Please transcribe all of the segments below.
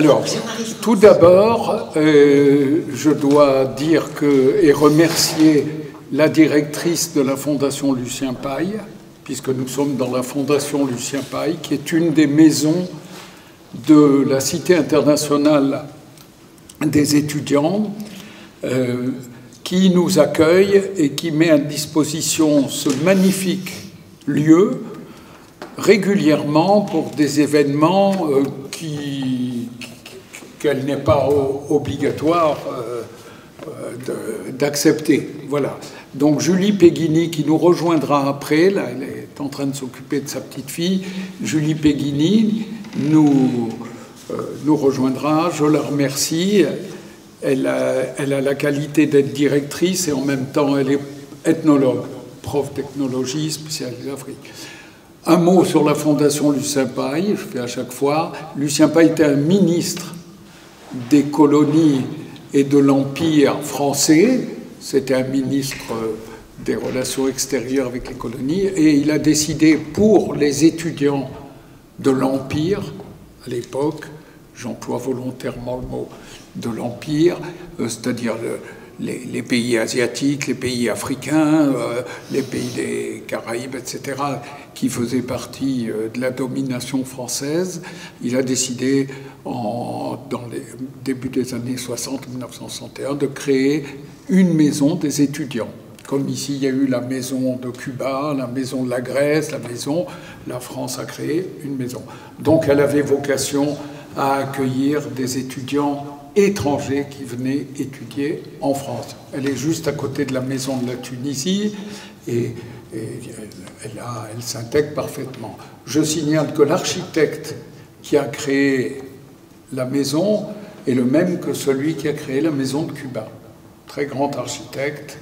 Alors, tout d'abord, je dois dire et remercier la directrice de la Fondation Lucien Paille, puisque nous sommes dans la Fondation Lucien Paille, qui est une des maisons de la Cité internationale des étudiants, qui nous accueille et qui met à disposition ce magnifique lieu régulièrement pour des événements qu'elle n'est pas obligatoire d'accepter. Voilà. Donc Julie Péguini, qui nous rejoindra après, là, elle est en train de s'occuper de sa petite fille. Julie Péguini nous rejoindra. Je la remercie. Elle a la qualité d'être directrice et en même temps elle est ethnologue, prof d'ethnologie spécialisée Afrique. Un mot sur la Fondation Lucien Paille, je fais à chaque fois. Lucien Paille était un ministre des colonies et de l'Empire français. C'était un ministre des relations extérieures avec les colonies. Et il a décidé pour les étudiants de l'Empire, à l'époque, j'emploie volontairement le mot de l'Empire, c'est-à-dire les pays asiatiques, les pays africains, les pays des Caraïbes, etc., qui faisaient partie de la domination française. Il a décidé, dans les débuts des années 60, 1961, de créer une maison des étudiants. Comme ici, il y a eu la maison de Cuba, la maison de la Grèce, la France a créé une maison. Donc elle avait vocation à accueillir des étudiants étrangers qui venaient étudier en France. Elle est juste à côté de la maison de la Tunisie et elle s'intègre parfaitement. Je signale que l'architecte qui a créé la maison est le même que celui qui a créé la maison de Cuba. Très grand architecte,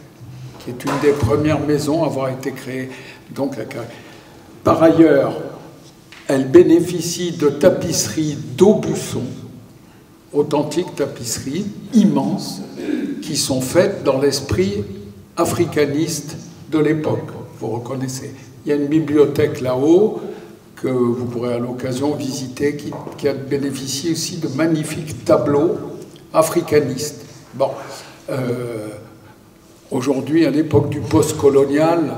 qui est une des premières maisons à avoir été créée. Donc, par ailleurs, elle bénéficie de tapisseries d'Aubusson, authentiques tapisseries immenses, qui sont faites dans l'esprit africaniste de l'époque. Vous reconnaissez. Il y a une bibliothèque là-haut que vous pourrez à l'occasion visiter, qui a bénéficié aussi de magnifiques tableaux africanistes. Bon, aujourd'hui, à l'époque du post-colonial,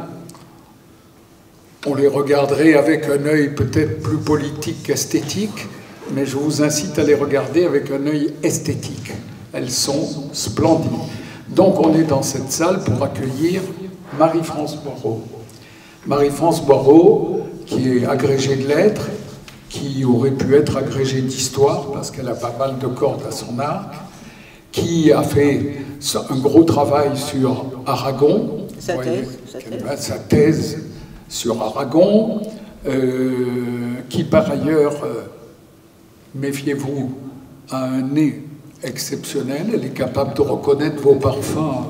on les regarderait avec un œil peut-être plus politique qu'esthétique, mais je vous incite à les regarder avec un œil esthétique. Elles sont splendides. Donc on est dans cette salle pour accueillir Marie-France Boireau. Marie-France Boireau, qui est agrégée de lettres, qui aurait pu être agrégée d'histoire, parce qu'elle a pas mal de cordes à son arc, qui a fait un gros travail sur Aragon, sa thèse sur Aragon, qui par ailleurs, méfiez-vous, a un nez exceptionnel. Elle est capable de reconnaître vos parfums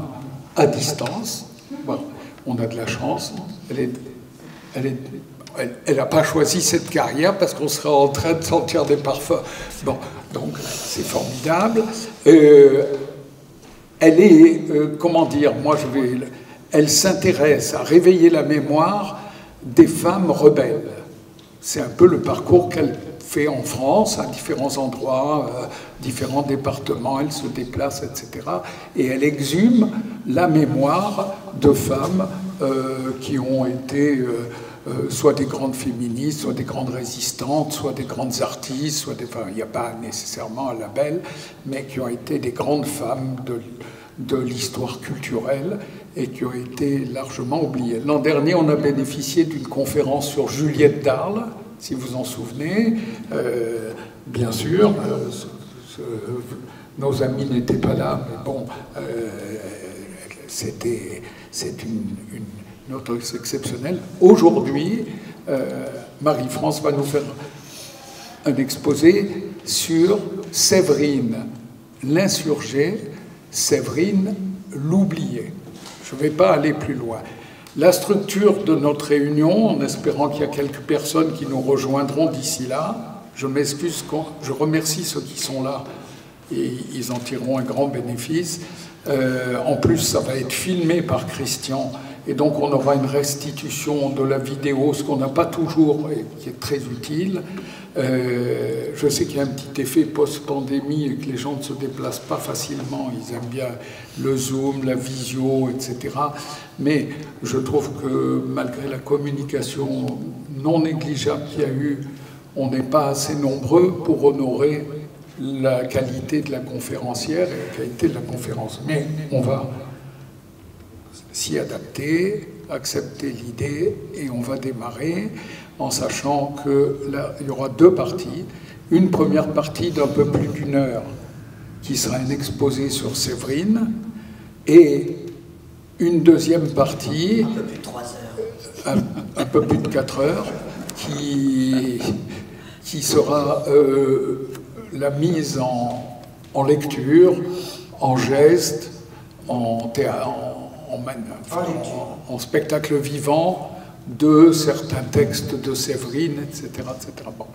à distance. Bon, on a de la chance. Elle n'a pas choisi cette carrière parce qu'on serait en train de sentir des parfums. Bon, donc c'est formidable. Elle est, comment dire, elle s'intéresse à réveiller la mémoire des femmes rebelles. C'est un peu le parcours qu'elle fait en France, à différents endroits, différents départements, elle se déplace, etc. Et elle exhume la mémoire de femmes qui ont été soit des grandes féministes, soit des grandes résistantes, soit des grandes artistes, enfin, il n'y a pas nécessairement un label, mais qui ont été des grandes femmes de l'histoire culturelle et qui ont été largement oubliées. L'an dernier, on a bénéficié d'une conférence sur Juliette d'Arles, si vous en souvenez. Bien sûr, nos amis n'étaient pas là, mais bon, c'est une autrice exceptionnelle. Aujourd'hui, Marie-France va nous faire un exposé sur Séverine l'insurgée, Séverine l'oubliée. Je ne vais pas aller plus loin. La structure de notre réunion, en espérant qu'il y a quelques personnes qui nous rejoindront d'ici là, je m'excuse, je remercie ceux qui sont là et ils en tireront un grand bénéfice. En plus, ça va être filmé par Christian et donc on aura une restitution de la vidéo, ce qu'on n'a pas toujours et qui est très utile. Je sais qu'il y a un petit effet post-pandémie et que les gens ne se déplacent pas facilement, ils aiment bien le Zoom, la visio, etc. Mais je trouve que malgré la communication non négligeable qu'il y a eu, on n'est pas assez nombreux pour honorer la qualité de la conférencière et la qualité de la conférence. Mais on va s'y adapter, accepter l'idée, et on va démarrer en sachant qu'il y aura deux parties. Une première partie d'un peu plus d'1 heure, qui sera un exposé sur Séverine, et une deuxième partie, un peu plus de 3 heures, un peu plus de 4 heures, qui sera la mise en lecture, en geste, en spectacle vivant de certains textes de Séverine, etc. etc. Bon.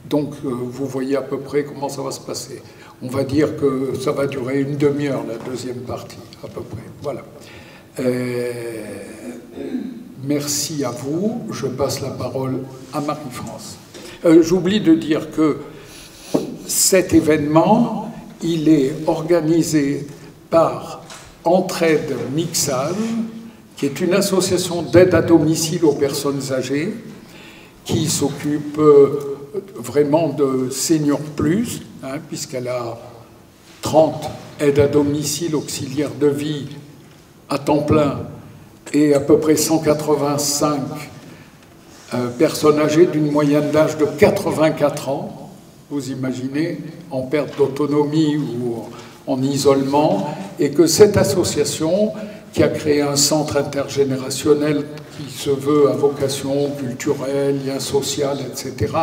Donc, vous voyez à peu près comment ça va se passer. On va dire que ça va durer une demi-heure, la deuxième partie, à peu près. Voilà. Merci à vous. Je passe la parole à Marie-France. J'oublie de dire que cet événement, il est organisé par Entraide Mixage, qui est une association d'aide à domicile aux personnes âgées, qui s'occupe vraiment de Senior Plus, hein, puisqu'elle a 30 aides à domicile auxiliaires de vie à temps plein et à peu près 185 personnes âgées d'une moyenne d'âge de 84 ans, vous imaginez, en perte d'autonomie ou en isolement, et que cette association, qui a créé un centre intergénérationnel qui se veut à vocation culturelle, lien social, etc.,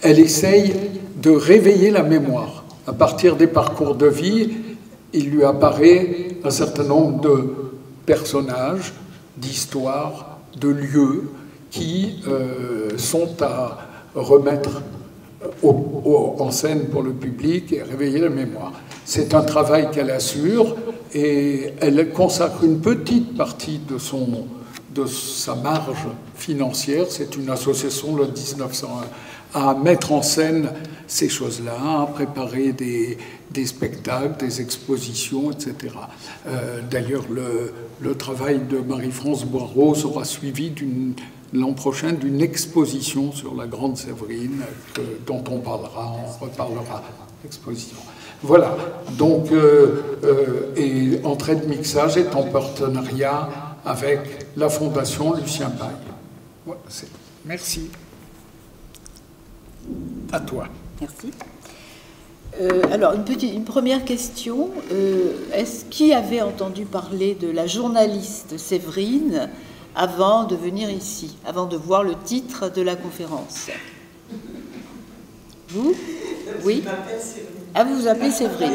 elle essaye de réveiller la mémoire. À partir des parcours de vie, il lui apparaît un certain nombre de personnages, d'histoires, de lieux qui sont à remettre en scène pour le public et réveiller la mémoire. C'est un travail qu'elle assure et elle consacre une petite partie de sa marge financière, c'est une association de 1901, à mettre en scène ces choses-là, à préparer des spectacles, des expositions, etc. D'ailleurs, le travail de Marie-France Boireau sera suivi l'an prochain d'une exposition sur la Grande Séverine, dont on reparlera, exposition. Voilà, donc, et Entraide Mixage est en partenariat avec la Fondation Lucien Paille. Voilà, merci. À toi. Merci. Alors, une première question. Qui avait entendu parler de la journaliste Séverine avant de venir ici, avant de voir le titre de la conférence? Vous? Oui. Ah, vous vous appelez Séverine.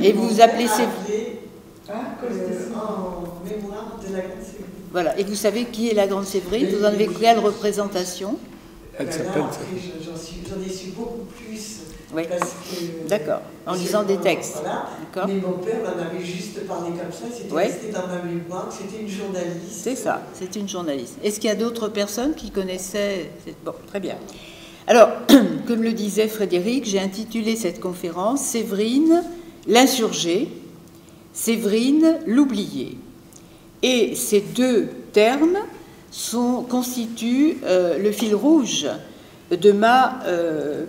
Et vous vous appelez Séverine. En mémoire de la Grande Séverine. Voilà. Et vous savez qui est la Grande Séverine? Vous en avez quelle représentation? Elle s'appelle. J'en ai su beaucoup plus. Oui. D'accord. En lisant des textes. Voilà. Mais mon père en avait juste parlé comme ça. C'était resté dans ma mémoire. C'était une journaliste. C'est ça. C'était une journaliste. Est-ce qu'il y a d'autres personnes qui connaissaient? Bon, très bien. Alors, comme le disait Frédéric, j'ai intitulé cette conférence « Séverine, l'insurgée »,« Séverine, l'oubliée ». Et ces deux termes constituent le fil rouge de ma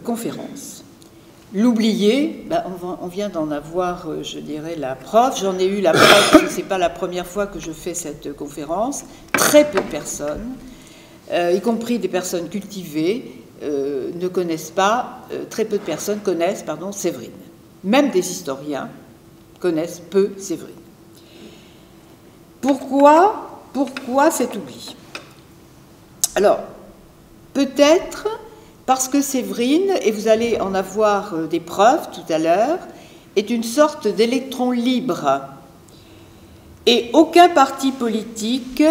conférence. L'oubliée, ben, on vient d'en avoir, je dirais, la preuve. J'en ai eu la preuve, ce n'est pas la première fois que je fais cette conférence. Très peu de personnes, y compris des personnes cultivées, ne connaissent pas, très peu de personnes connaissent, pardon, Séverine. Même des historiens connaissent peu Séverine. Pourquoi cet oubli? Alors, peut-être parce que Séverine, et vous allez en avoir des preuves tout à l'heure, est une sorte d'électron libre. Et aucun parti politique,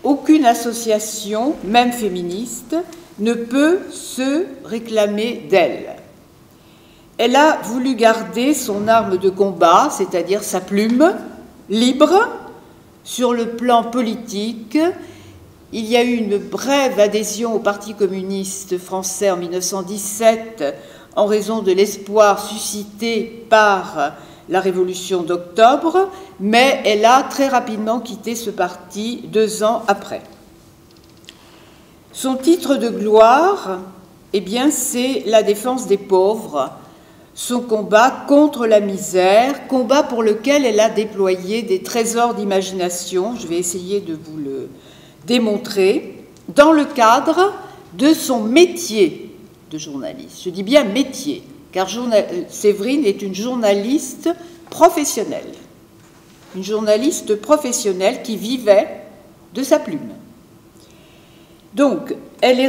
aucune association, même féministe, ne peut se réclamer d'elle. Elle a voulu garder son arme de combat, c'est-à-dire sa plume, libre, Sur le plan politique, il y a eu une brève adhésion au Parti communiste français en 1917 en raison de l'espoir suscité par la Révolution d'octobre, mais elle a très rapidement quitté ce parti 2 ans après. Son titre de gloire, eh bien, c'est la défense des pauvres, son combat contre la misère, combat pour lequel elle a déployé des trésors d'imagination, je vais essayer de vous le démontrer, dans le cadre de son métier de journaliste. Je dis bien métier, car Séverine est une journaliste professionnelle. Une journaliste professionnelle qui vivait de sa plume. Donc, elle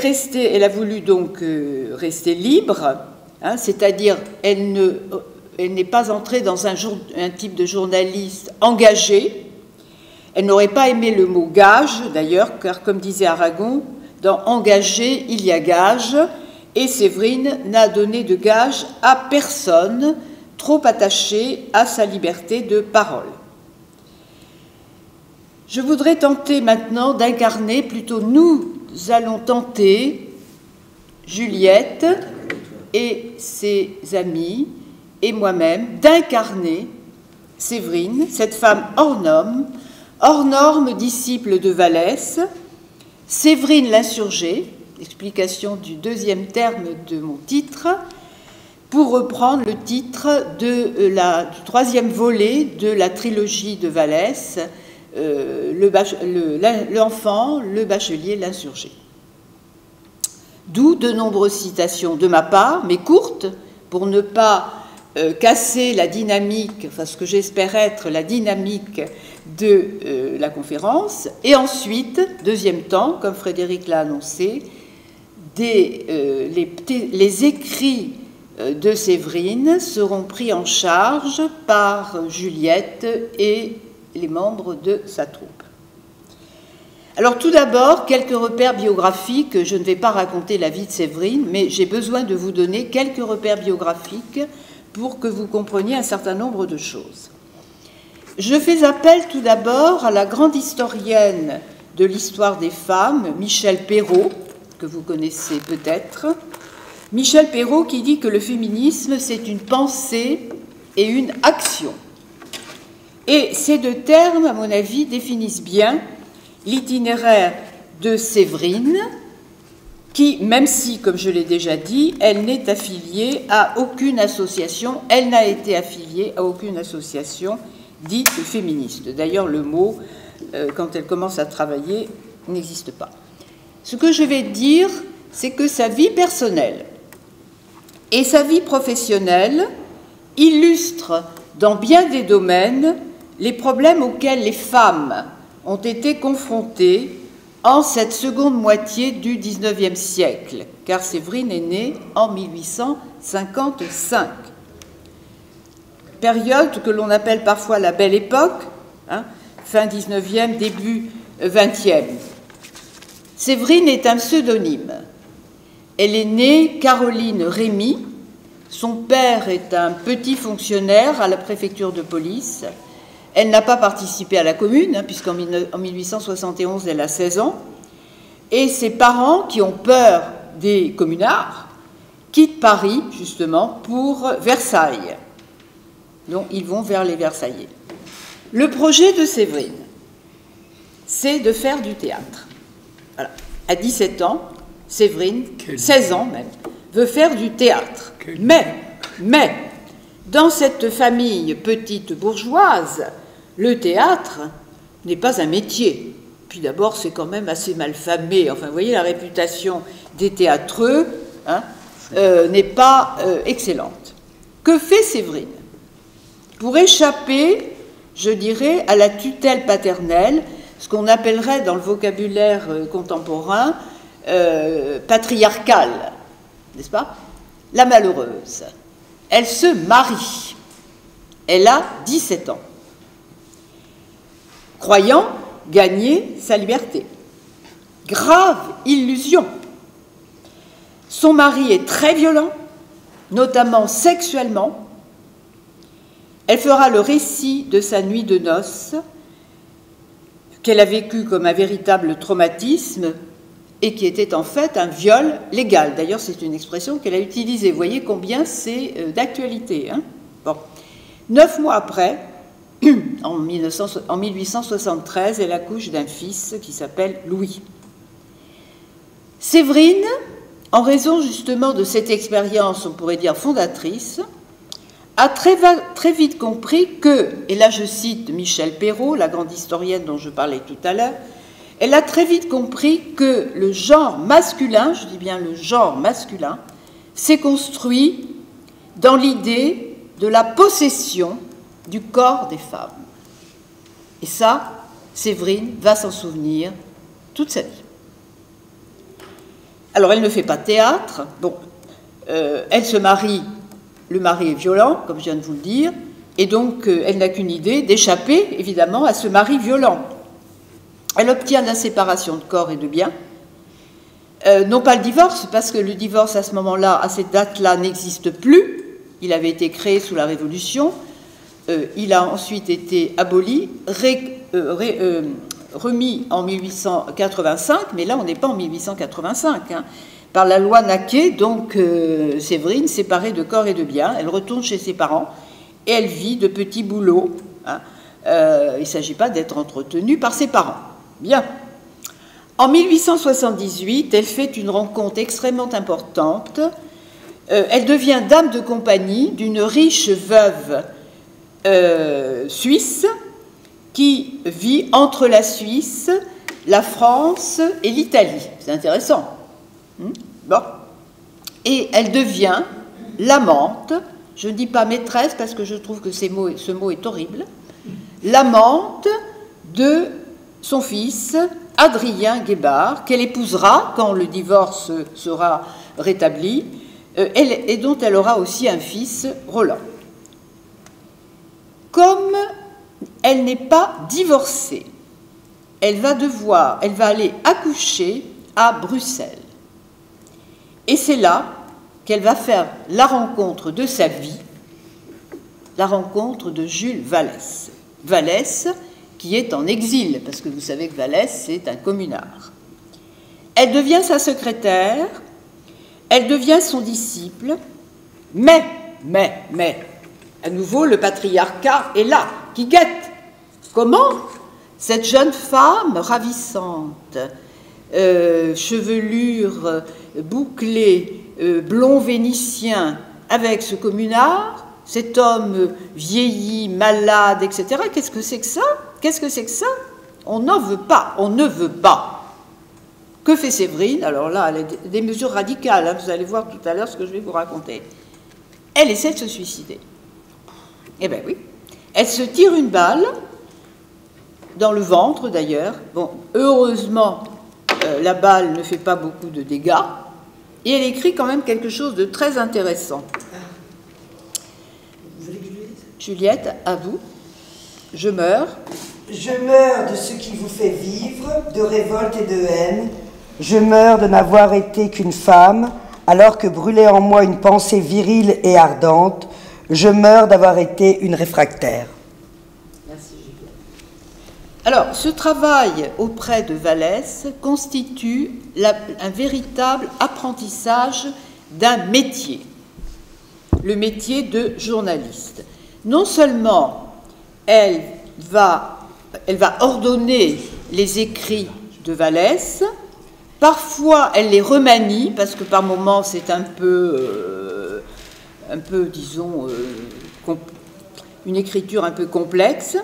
a voulu donc rester libre, hein, c'est-à-dire elle n'est pas entrée dans un type de journaliste engagé. Elle n'aurait pas aimé le mot gage, d'ailleurs, car comme disait Aragon, dans engagé, il y a gage, et Séverine n'a donné de gage à personne, trop attachée à sa liberté de parole. Je voudrais tenter maintenant d'incarner, plutôt nous allons tenter, Juliette et ses amis et moi-même, d'incarner Séverine, cette femme hors norme, disciple de Vallès, Séverine l'insurgée, explication du 2e terme de mon titre, pour reprendre le titre du 3e volet de la trilogie de Vallès, l'enfant, le bachelier, l'insurgé. D'où de nombreuses citations de ma part, mais courtes, pour ne pas casser la dynamique, enfin ce que j'espère être la dynamique de la conférence. Et ensuite, deuxième temps, comme Frédéric l'a annoncé, les écrits de Séverine seront pris en charge par Juliette et les membres de sa troupe. Alors tout d'abord, quelques repères biographiques. Je ne vais pas raconter la vie de Séverine, mais j'ai besoin de vous donner quelques repères biographiques pour que vous compreniez un certain nombre de choses. Je fais appel tout d'abord à la grande historienne de l'histoire des femmes, Michel Perrault, que vous connaissez peut-être. Michel Perrault qui dit que le féminisme, c'est une pensée et une action. Et ces deux termes, à mon avis, définissent bien l'itinéraire de Séverine, qui, même si, comme je l'ai déjà dit, elle n'est affiliée à aucune association, elle n'a été affiliée à aucune association dite féministe. D'ailleurs, le mot, quand elle commence à travailler, n'existe pas. Ce que je vais dire, c'est que sa vie personnelle et sa vie professionnelle illustrent dans bien des domaines les problèmes auxquels les femmes ont été confrontées en cette seconde moitié du XIXe siècle, car Séverine est née en 1855. Période que l'on appelle parfois la Belle Époque, hein, fin XIXe, début XXe. Séverine est un pseudonyme. Elle est née Caroline Rémy. Son père est un petit fonctionnaire à la préfecture de police. Elle n'a pas participé à la Commune, hein, puisqu'en 1871, elle a 16 ans. Et ses parents, qui ont peur des communards, quittent Paris, justement, pour Versailles. Donc, ils vont vers les Versaillais. Le projet de Séverine, c'est de faire du théâtre. Voilà. À 17 ans, Séverine, 16 ans même, veut faire du théâtre. Mais, dans cette famille petite bourgeoise, le théâtre n'est pas un métier. Puis d'abord, c'est quand même assez mal famé. Enfin, vous voyez, la réputation des théâtreux hein, n'est pas excellente. Que fait Séverine? Pour échapper, je dirais, à la tutelle paternelle, ce qu'on appellerait dans le vocabulaire contemporain patriarcal, n'est-ce pas? La malheureuse. Elle se marie. Elle a 17 ans. Croyant gagner sa liberté. Grave illusion. Son mari est très violent, notamment sexuellement. Elle fera le récit de sa nuit de noces qu'elle a vécu comme un véritable traumatisme et qui était en fait un viol légal. D'ailleurs, c'est une expression qu'elle a utilisée. Vous voyez combien c'est d'actualité. Hein? Bon. 9 mois après, en 1873, elle accouche d'un fils qui s'appelle Louis. Séverine, en raison justement de cette expérience, on pourrait dire fondatrice, a très vite compris que, et là je cite Michel Perrault, la grande historienne dont je parlais tout à l'heure, elle a très vite compris que le genre masculin, je dis bien le genre masculin, s'est construit dans l'idée de la possession du corps des femmes. Et ça, Séverine va s'en souvenir toute sa vie. Alors, elle ne fait pas de théâtre. Bon, elle se marie, le mari est violent, comme je viens de vous le dire, et donc elle n'a qu'une idée, d'échapper, évidemment, à ce mari violent. Elle obtient la séparation de corps et de biens. Non pas le divorce, parce que le divorce, à ce moment-là, à cette date-là, n'existe plus. Il avait été créé sous la Révolution. Il a ensuite été aboli, remis en 1885, mais là on n'est pas en 1885, hein, par la loi Naquet, donc Séverine, séparée de corps et de biens, elle retourne chez ses parents et elle vit de petits boulots. Hein. Il ne s'agit pas d'être entretenue par ses parents. Bien. En 1878, elle fait une rencontre extrêmement importante. Elle devient dame de compagnie d'une riche veuve suisse qui vit entre la Suisse, la France et l'Italie. C'est intéressant. Bon. Et elle devient l'amante, je ne dis pas maîtresse parce que je trouve que ce mot est horrible, l'amante de son fils, Adrien Guébard, qu'elle épousera quand le divorce sera rétabli, et dont elle aura aussi un fils, Roland. Comme elle n'est pas divorcée, elle va aller accoucher à Bruxelles. Et c'est là qu'elle va faire la rencontre de sa vie, la rencontre de Jules Vallès. Vallès, qui est en exil, parce que vous savez que Vallès, c'est un communard. Elle devient sa secrétaire, elle devient son disciple, mais, à nouveau, le patriarcat est là, qui guette. Comment cette jeune femme ravissante, chevelure bouclée, blond vénitien, avec ce communard, cet homme vieilli, malade, etc. Qu'est-ce que c'est que ça? Qu'est-ce que c'est que ça? On n'en veut pas, on ne veut pas. Que fait Séverine? Alors là, elle a des mesures radicales, hein, vous allez voir tout à l'heure ce que je vais vous raconter. Elle essaie de se suicider. Eh bien oui. Elle se tire une balle, dans le ventre d'ailleurs. Bon, heureusement, la balle ne fait pas beaucoup de dégâts. Et elle écrit quand même quelque chose de très intéressant. Vous voulez que je le dise ? Juliette, à vous. Je meurs. Je meurs de ce qui vous fait vivre, de révolte et de haine. Je meurs de n'avoir été qu'une femme, alors que brûlait en moi une pensée virile et ardente. Je meurs d'avoir été une réfractaire. Merci, Juliette. Alors, ce travail auprès de Vallès constitue un véritable apprentissage d'un métier, le métier de journaliste. Non seulement elle va ordonner les écrits de Vallès, parfois elle les remanie, parce que par moments c'est un peu disons, une écriture un peu complexe,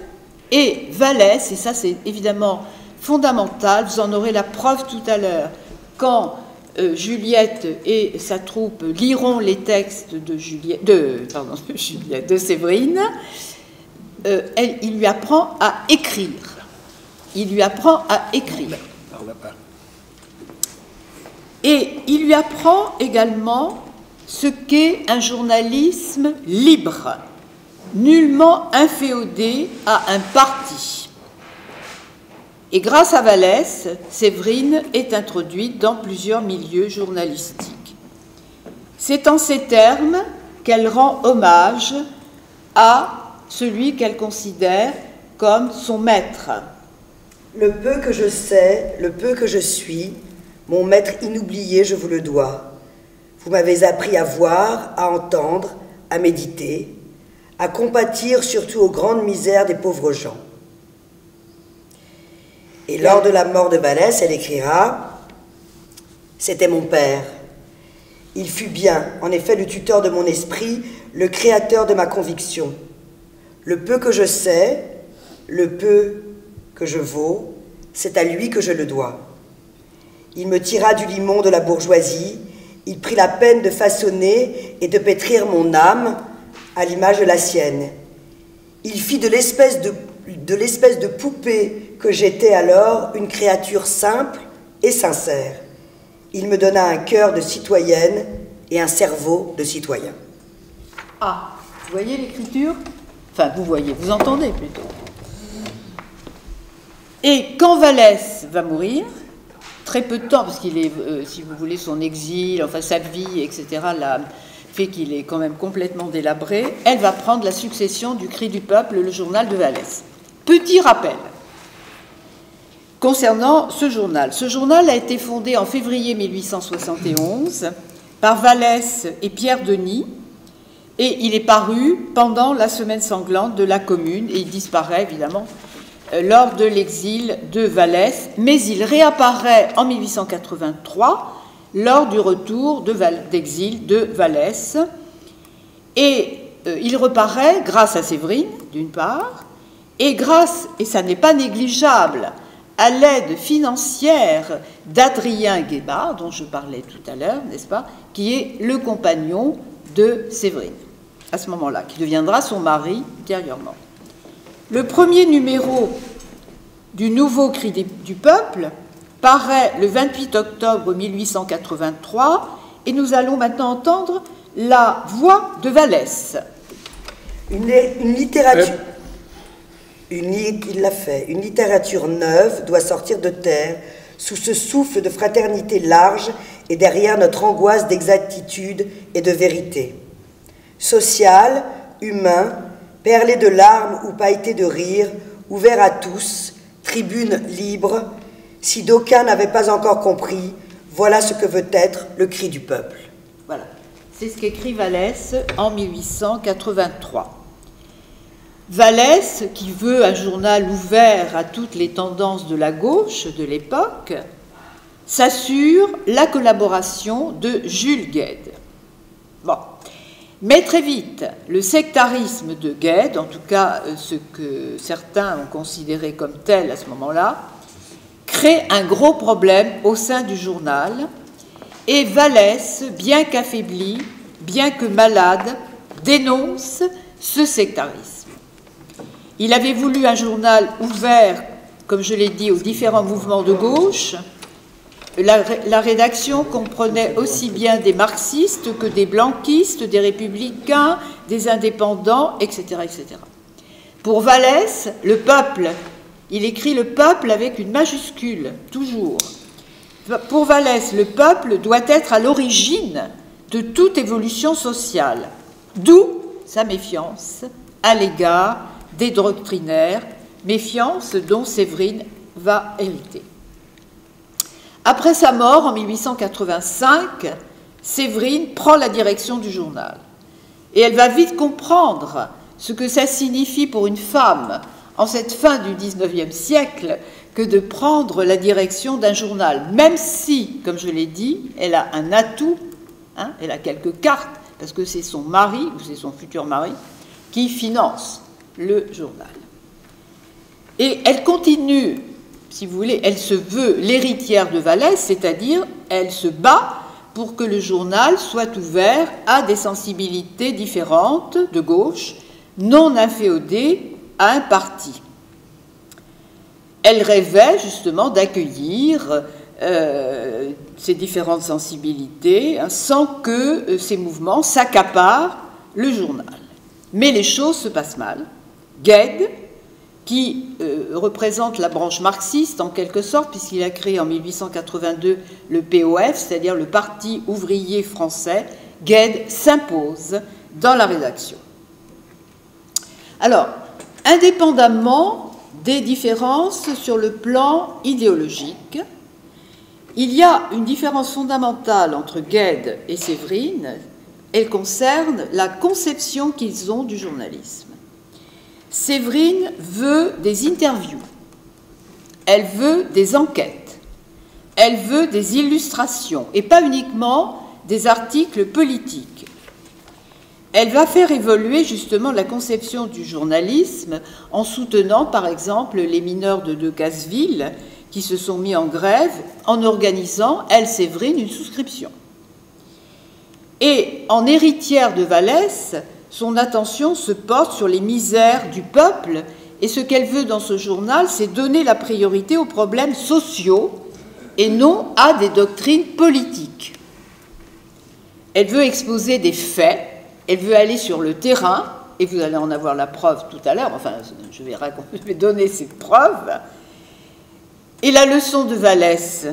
et Vallès, et ça c'est évidemment fondamental, vous en aurez la preuve tout à l'heure, quand Juliette et sa troupe liront les textes de Séverine, il lui apprend à écrire. Il lui apprend à écrire. Et il lui apprend également ce qu'est un journalisme libre, nullement inféodé à un parti. Et grâce à Vallès, Séverine est introduite dans plusieurs milieux journalistiques. C'est en ces termes qu'elle rend hommage à celui qu'elle considère comme son maître, Le peu que je sais, le peu que je suis, mon maître inoublié, je vous le dois. Vous m'avez appris à voir, à entendre, à méditer, à compatir surtout aux grandes misères des pauvres gens. Et lors de la mort de Vallès, elle écrira « C'était mon père. Il fut bien, en effet, le tuteur de mon esprit, le créateur de ma conviction. Le peu que je sais, le peu que je vaux, c'est à lui que je le dois. Il me tira du limon de la bourgeoisie, il prit la peine de façonner et de pétrir mon âme à l'image de la sienne. Il fit de l'espèce de poupée que j'étais alors une créature simple et sincère. Il me donna un cœur de citoyenne et un cerveau de citoyen. » Ah, vous voyez l'écriture? Enfin, vous entendez plutôt. Et quand Vallès va mourir, très peu de temps, parce qu'il est, si vous voulez, son exil, enfin sa vie, etc., fait qu'il est quand même complètement délabré, elle va prendre la succession du Cri du Peuple, le journal de Vallès. Petit rappel concernant ce journal. Ce journal a été fondé en février 1871 par Vallès et Pierre Denis, et il est paru pendant la semaine sanglante de la Commune, et il disparaît évidemment lors de l'exil de Vallès, mais il réapparaît en 1883 lors du retour d'exil de Vallès, et il reparaît grâce à Séverine, d'une part, et grâce, et ça n'est pas négligeable, à l'aide financière d'Adrien Guébard, dont je parlais tout à l'heure, n'est-ce pas, qui est le compagnon de Séverine, à ce moment-là, qui deviendra son mari ultérieurement. Le premier numéro du nouveau Cri du Peuple paraît le 28 octobre 1883 et nous allons maintenant entendre la voix de Vallès. Une littérature... Il l'a fait. Une littérature neuve doit sortir de terre sous ce souffle de fraternité large et derrière notre angoisse d'exactitude et de vérité. Social, humain, perlé de larmes ou pailleté de rire, ouvert à tous, tribune libre, si d'aucuns n'avaient pas encore compris, voilà ce que veut être le Cri du Peuple. Voilà, c'est ce qu'écrit Vallès en 1883. Vallès, qui veut un journal ouvert à toutes les tendances de la gauche de l'époque, s'assure la collaboration de Jules Guesde. Bon. Mais très vite, le sectarisme de Guesde, en tout cas ce que certains ont considéré comme tel à ce moment-là, crée un gros problème au sein du journal, et Vallès, bien qu'affaibli, bien que malade, dénonce ce sectarisme. Il avait voulu un journal ouvert, comme je l'ai dit, aux différents mouvements de gauche. La rédaction comprenait aussi bien des marxistes que des blanquistes, des républicains, des indépendants, etc., etc. Pour Vallès, le peuple, il écrit le peuple avec une majuscule, toujours. Pour Vallès, le peuple doit être à l'origine de toute évolution sociale, d'où sa méfiance à l'égard des doctrinaires, méfiance dont Séverine va hériter. Après sa mort, en 1885, Séverine prend la direction du journal. Et elle va vite comprendre ce que ça signifie pour une femme, en cette fin du XIXe siècle, que de prendre la direction d'un journal, même si, comme je l'ai dit, elle a un atout, hein, elle a quelques cartes, parce que c'est son mari, ou c'est son futur mari, qui finance le journal. Et elle continue, si vous voulez, elle se veut l'héritière de Vallès, c'est-à-dire elle se bat pour que le journal soit ouvert à des sensibilités différentes de gauche, non inféodées à un parti. Elle rêvait justement d'accueillir ces différentes sensibilités, hein, sans que ces mouvements s'accaparent le journal. Mais les choses se passent mal. Guesde, qui représente la branche marxiste en quelque sorte, puisqu'il a créé en 1882 le POF, c'est-à-dire le Parti ouvrier français, Guesde s'impose dans la rédaction. Alors, indépendamment des différences sur le plan idéologique. Il y a une différence fondamentale entre Gued et Séverine. Elle concerne la conception qu'ils ont du journalisme. Séverine veut des interviews, elle veut des enquêtes, elle veut des illustrations, et pas uniquement des articles politiques. Elle va faire évoluer justement la conception du journalisme en soutenant par exemple les mineurs de Decazeville qui se sont mis en grève en organisant, elle, Séverine, une souscription. Et en héritière de Vallès, son attention se porte sur les misères du peuple et ce qu'elle veut dans ce journal, c'est donner la priorité aux problèmes sociaux et non à des doctrines politiques. Elle veut exposer des faits, elle veut aller sur le terrain, et vous allez en avoir la preuve tout à l'heure, enfin, je vais donner cette preuve. Et la leçon de Vallès,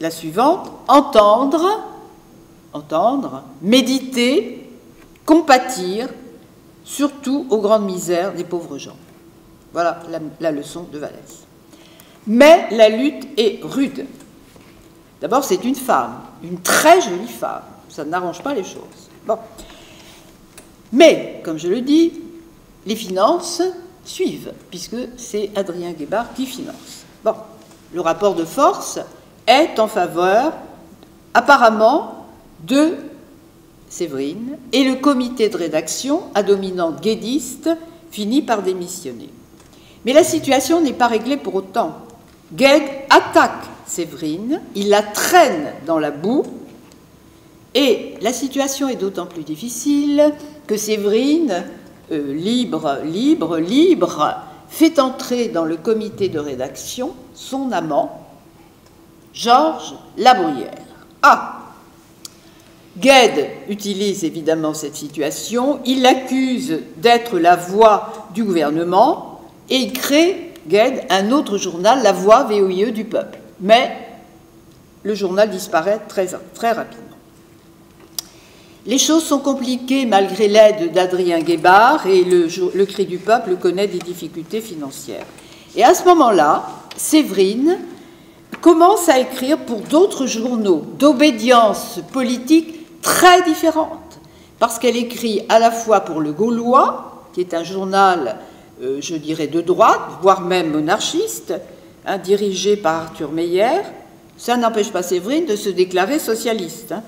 la suivante, entendre, méditer, compatir, surtout aux grandes misères des pauvres gens. Voilà la leçon de Vallès. Mais la lutte est rude. D'abord, c'est une femme, une très jolie femme. Ça n'arrange pas les choses. Bon. Mais, comme je le dis, les finances suivent, puisque c'est Adrien Guébard qui finance. Bon. Le rapport de force est en faveur, apparemment, de Séverine, et le comité de rédaction, à dominante guédiste, finit par démissionner. Mais la situation n'est pas réglée pour autant. Gued attaque Séverine, il la traîne dans la boue, et la situation est d'autant plus difficile que Séverine, libre, fait entrer dans le comité de rédaction son amant, Georges Labruyère. Ah! Gued utilise évidemment cette situation, il l'accuse d'être la voix du gouvernement et il crée, Gued, un autre journal, La Voix VOIE du peuple. Mais le journal disparaît très rapidement. Les choses sont compliquées malgré l'aide d'Adrien Guébard et le Cri du peuple connaît des difficultés financières. Et à ce moment-là, Séverine commence à écrire pour d'autres journaux d'obédience politique très différente, parce qu'elle écrit à la fois pour Le Gaulois, qui est un journal, je dirais, de droite, voire même monarchiste, hein, dirigé par Arthur Meyer. Ça n'empêche pas Séverine de se déclarer socialiste. Hein.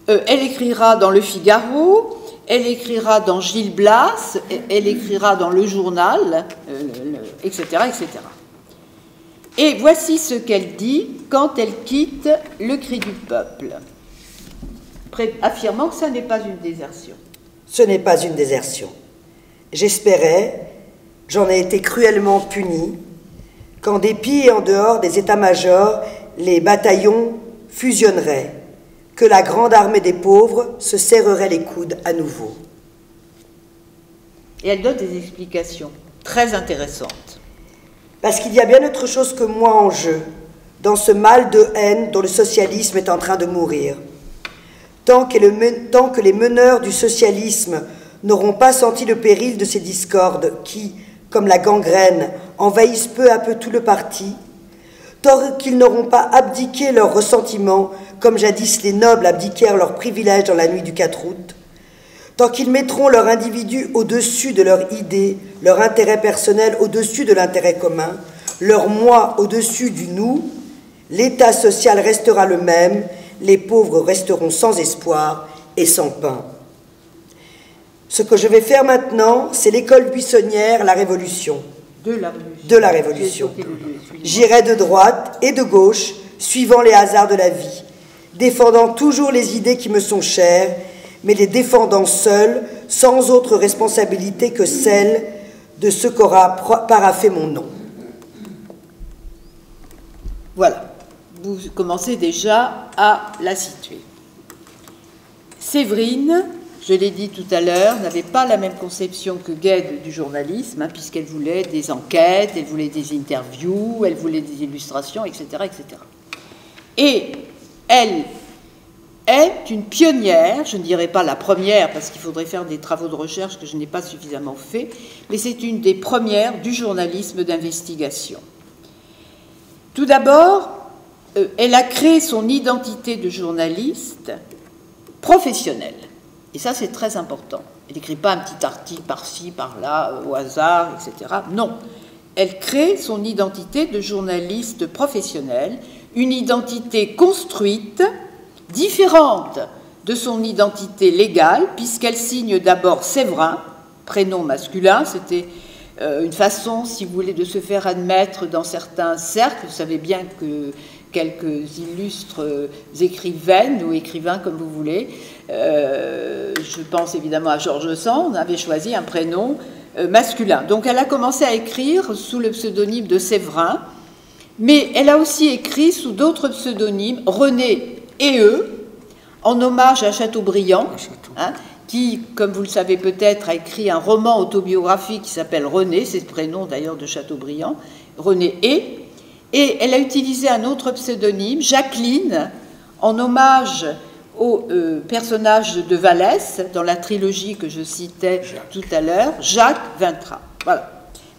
Elle écrira dans Le Figaro, elle écrira dans Gil Blas, elle écrira dans Le Journal, etc., etc. Et voici ce qu'elle dit quand elle quitte Le Cri du peuple, affirmant que ça n'est pas une désertion. Ce n'est pas une désertion. J'espérais, j'en ai été cruellement puni, qu'en dépit et en dehors des états-majors, les bataillons fusionneraient, que la grande armée des pauvres se serrerait les coudes à nouveau. Et elle donne des explications très intéressantes. Parce qu'il y a bien autre chose que moi en jeu, dans ce mal de haine dont le socialisme est en train de mourir. Tant que les meneurs du socialisme n'auront pas senti le péril de ces discordes qui, comme la gangrène, envahissent peu à peu tout le parti, tant qu'ils n'auront pas abdiqué leurs ressentiments, comme jadis les nobles abdiquèrent leurs privilèges dans la nuit du 4 août, tant qu'ils mettront leur individu au-dessus de leur idée, leur intérêt personnel au-dessus de l'intérêt commun, leur moi au-dessus du nous, l'état social restera le même, les pauvres resteront sans espoir et sans pain. Ce que je vais faire maintenant, c'est l'école buissonnière, la révolution. De la révolution. J'irai de droite et de gauche, suivant les hasards de la vie, défendant toujours les idées qui me sont chères, mais les défendant seul, sans autre responsabilité que celle de ce qu'aura paraphé mon nom. Voilà. Vous commencez déjà à la situer. Séverine, je l'ai dit tout à l'heure, n'avait pas la même conception que Gued du journalisme, hein, puisqu'elle voulait des enquêtes, elle voulait des interviews, elle voulait des illustrations, etc., etc. Et elle est une pionnière, je ne dirais pas la première parce qu'il faudrait faire des travaux de recherche que je n'ai pas suffisamment fait, mais c'est une des premières du journalisme d'investigation. Tout d'abord, elle a créé son identité de journaliste professionnelle. Et ça, c'est très important. Elle n'écrit pas un petit article par-ci, par-là, au hasard, etc. Non. Elle crée son identité de journaliste professionnelle, une identité construite, différente de son identité légale, puisqu'elle signe d'abord Séverin, prénom masculin. C'était une façon, si vous voulez, de se faire admettre dans certains cercles. Vous savez bien que quelques illustres écrivaines ou écrivains, comme vous voulez, je pense évidemment à George Sand, avait choisi un prénom masculin. Donc elle a commencé à écrire sous le pseudonyme de Séverin, mais elle a aussi écrit sous d'autres pseudonymes, René et eux, en hommage à Chateaubriand, qui, comme vous le savez peut-être, a écrit un roman autobiographique qui s'appelle René, c'est le prénom d'ailleurs de Chateaubriand, René et elle a utilisé un autre pseudonyme, Jacqueline, en hommage au personnage de Vallès, dans la trilogie que je citais tout à l'heure, Jacques Vintra.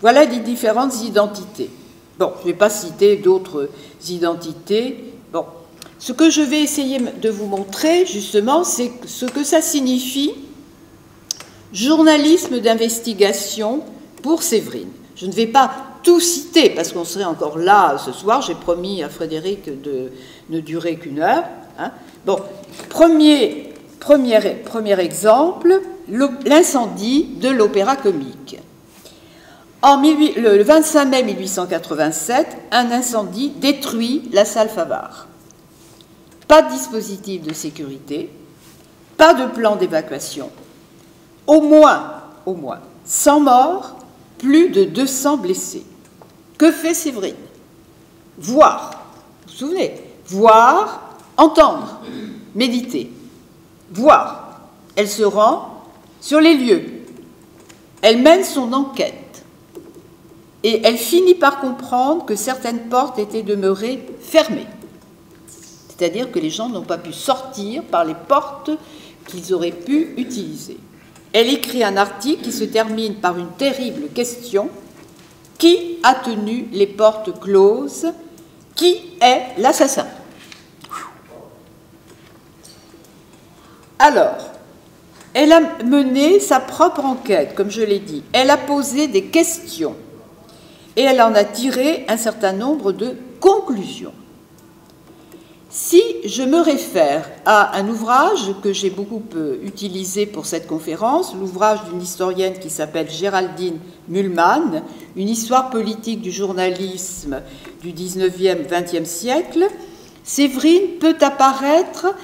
Voilà les différentes identités. Bon, je ne vais pas citer d'autres identités. Bon, ce que je vais essayer de vous montrer, justement, c'est ce que ça signifie, journalisme d'investigation pour Séverine. Je ne vais pas tout citer, parce qu'on serait encore là ce soir. J'ai promis à Frédéric de ne durer qu'1 heure. Hein. Bon, premier exemple, l'incendie de l'Opéra Comique. Le 25 mai 1887, un incendie détruit la salle Favart. Pas de dispositif de sécurité, pas de plan d'évacuation, au moins 100 morts, plus de 200 blessés. Que fait Séverine? Voir, vous vous souvenez, voir, entendre, méditer, voir. Elle se rend sur les lieux, elle mène son enquête et elle finit par comprendre que certaines portes étaient demeurées fermées. C'est-à-dire que les gens n'ont pas pu sortir par les portes qu'ils auraient pu utiliser. Elle écrit un article qui se termine par une terrible question. Qui a tenu les portes closes? Qui est l'assassin? Alors, elle a mené sa propre enquête, comme je l'ai dit. Elle a posé des questions et elle en a tiré un certain nombre de conclusions. Si je me réfère à un ouvrage que j'ai beaucoup utilisé pour cette conférence, l'ouvrage d'une historienne qui s'appelle Géraldine Mühlmann, une histoire politique du journalisme du 19e, 20e siècle, Séverine peut apparaître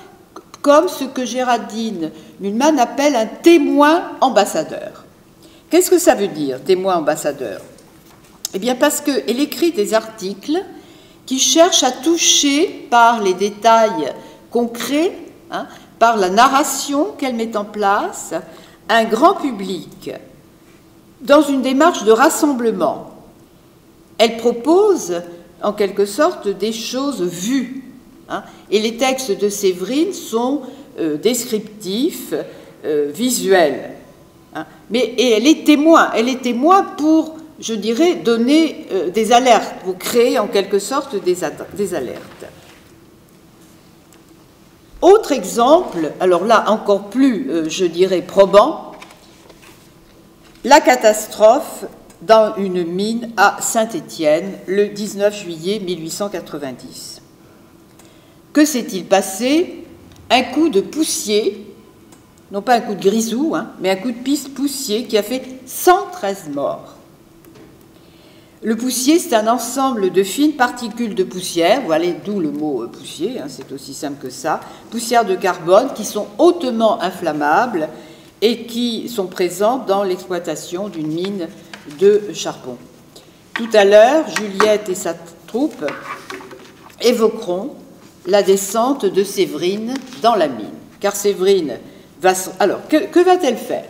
comme ce que Géraldine Mühlmann appelle un témoin ambassadeur. Qu'est-ce que ça veut dire, témoin ambassadeur? Eh bien, parce qu'elle écrit des articles qui cherche à toucher par les détails concrets, par la narration qu'elle met en place, un grand public dans une démarche de rassemblement. Elle propose en quelque sorte des choses vues. Et les textes de Séverine sont descriptifs, visuels. Et elle est témoin pour, je dirais, donner des alertes, vous créez en quelque sorte des alertes. Autre exemple, alors là encore plus, je dirais, probant, la catastrophe dans une mine à Saint-Étienne le 19 juillet 1890. Que s'est-il passé? Un coup de poussier, non pas un coup de grisou, mais un coup de poussier qui a fait 113 morts. Le poussier, c'est un ensemble de fines particules de poussière, voilà d'où le mot poussier, c'est aussi simple que ça, poussières de carbone qui sont hautement inflammables et qui sont présentes dans l'exploitation d'une mine de charbon. Tout à l'heure, Juliette et sa troupe évoqueront la descente de Séverine dans la mine. Car Séverine va... Alors, que va-t-elle faire?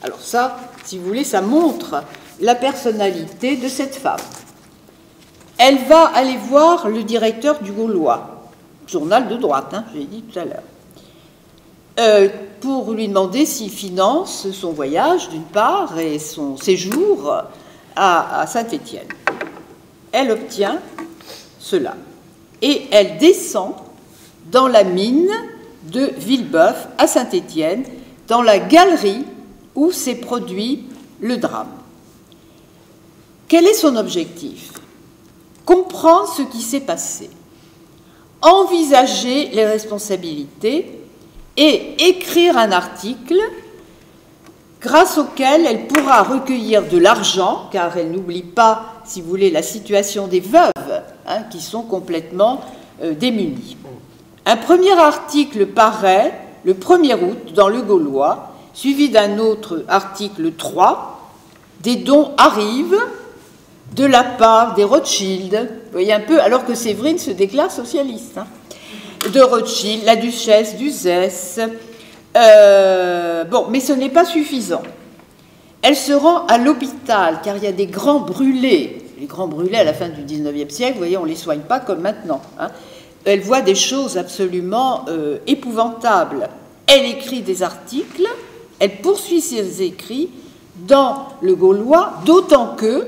Alors ça, si vous voulez, ça montre la personnalité de cette femme. Elle va aller voir le directeur du Gaulois, journal de droite, je l'ai dit tout à l'heure. pour lui demander s'il finance son voyage, d'une part, et son séjour à Saint-Étienne. Elle obtient cela. Et elle descend dans la mine de Villebeuf, à Saint-Étienne, dans la galerie où s'est produit le drame. Quel est son objectif? Comprendre ce qui s'est passé, envisager les responsabilités et écrire un article grâce auquel elle pourra recueillir de l'argent, car elle n'oublie pas, si vous voulez, la situation des veuves, hein, qui sont complètement démunies. Un premier article paraît le 1er août dans Le Gaulois, suivi d'un autre article 3, des dons arrivent de la part des Rothschild, vous voyez un peu, alors que Séverine se déclare socialiste, hein, de Rothschild, la duchesse d'Uzès. Bon, mais ce n'est pas suffisant. Elle se rend à l'hôpital, car il y a des grands brûlés. Les grands brûlés à la fin du XIXe siècle, vous voyez, on ne les soigne pas comme maintenant, hein. Elle voit des choses absolument épouvantables. Elle écrit des articles, elle poursuit ses écrits dans Le Gaulois, d'autant que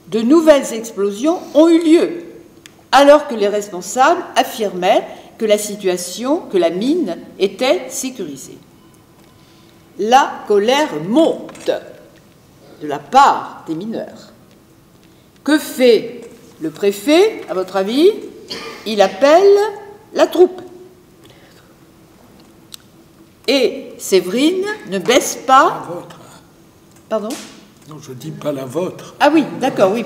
de nouvelles explosions ont eu lieu, alors que les responsables affirmaient que la situation, que la mine était sécurisée. La colère monte de la part des mineurs. Que fait le préfet, à votre avis? Il appelle la troupe. Et Séverine ne baisse pas... La vôtre. Pardon? Non, je dis pas la vôtre. Ah oui, d'accord, oui.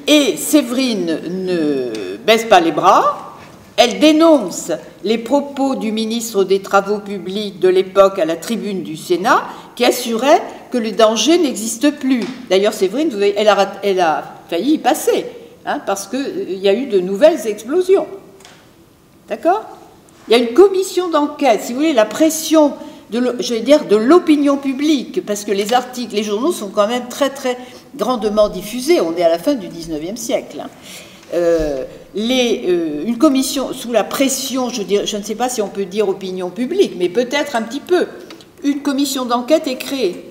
Et Séverine ne baisse pas les bras. Elle dénonce les propos du ministre des Travaux publics de l'époque à la tribune du Sénat, qui assurait que le danger n'existe plus. D'ailleurs, Séverine, vous voyez, elle a failli y passer, hein, parce qu'il y a eu de nouvelles explosions. D'accord? Il y a une commission d'enquête, si vous voulez, la pression, de l'opinion publique, parce que les articles, les journaux sont quand même très, très grandement diffusés. On est à la fin du XIXe siècle, hein. Une commission sous la pression, je ne sais pas si on peut dire opinion publique, mais peut-être un petit peu, une commission d'enquête est créée.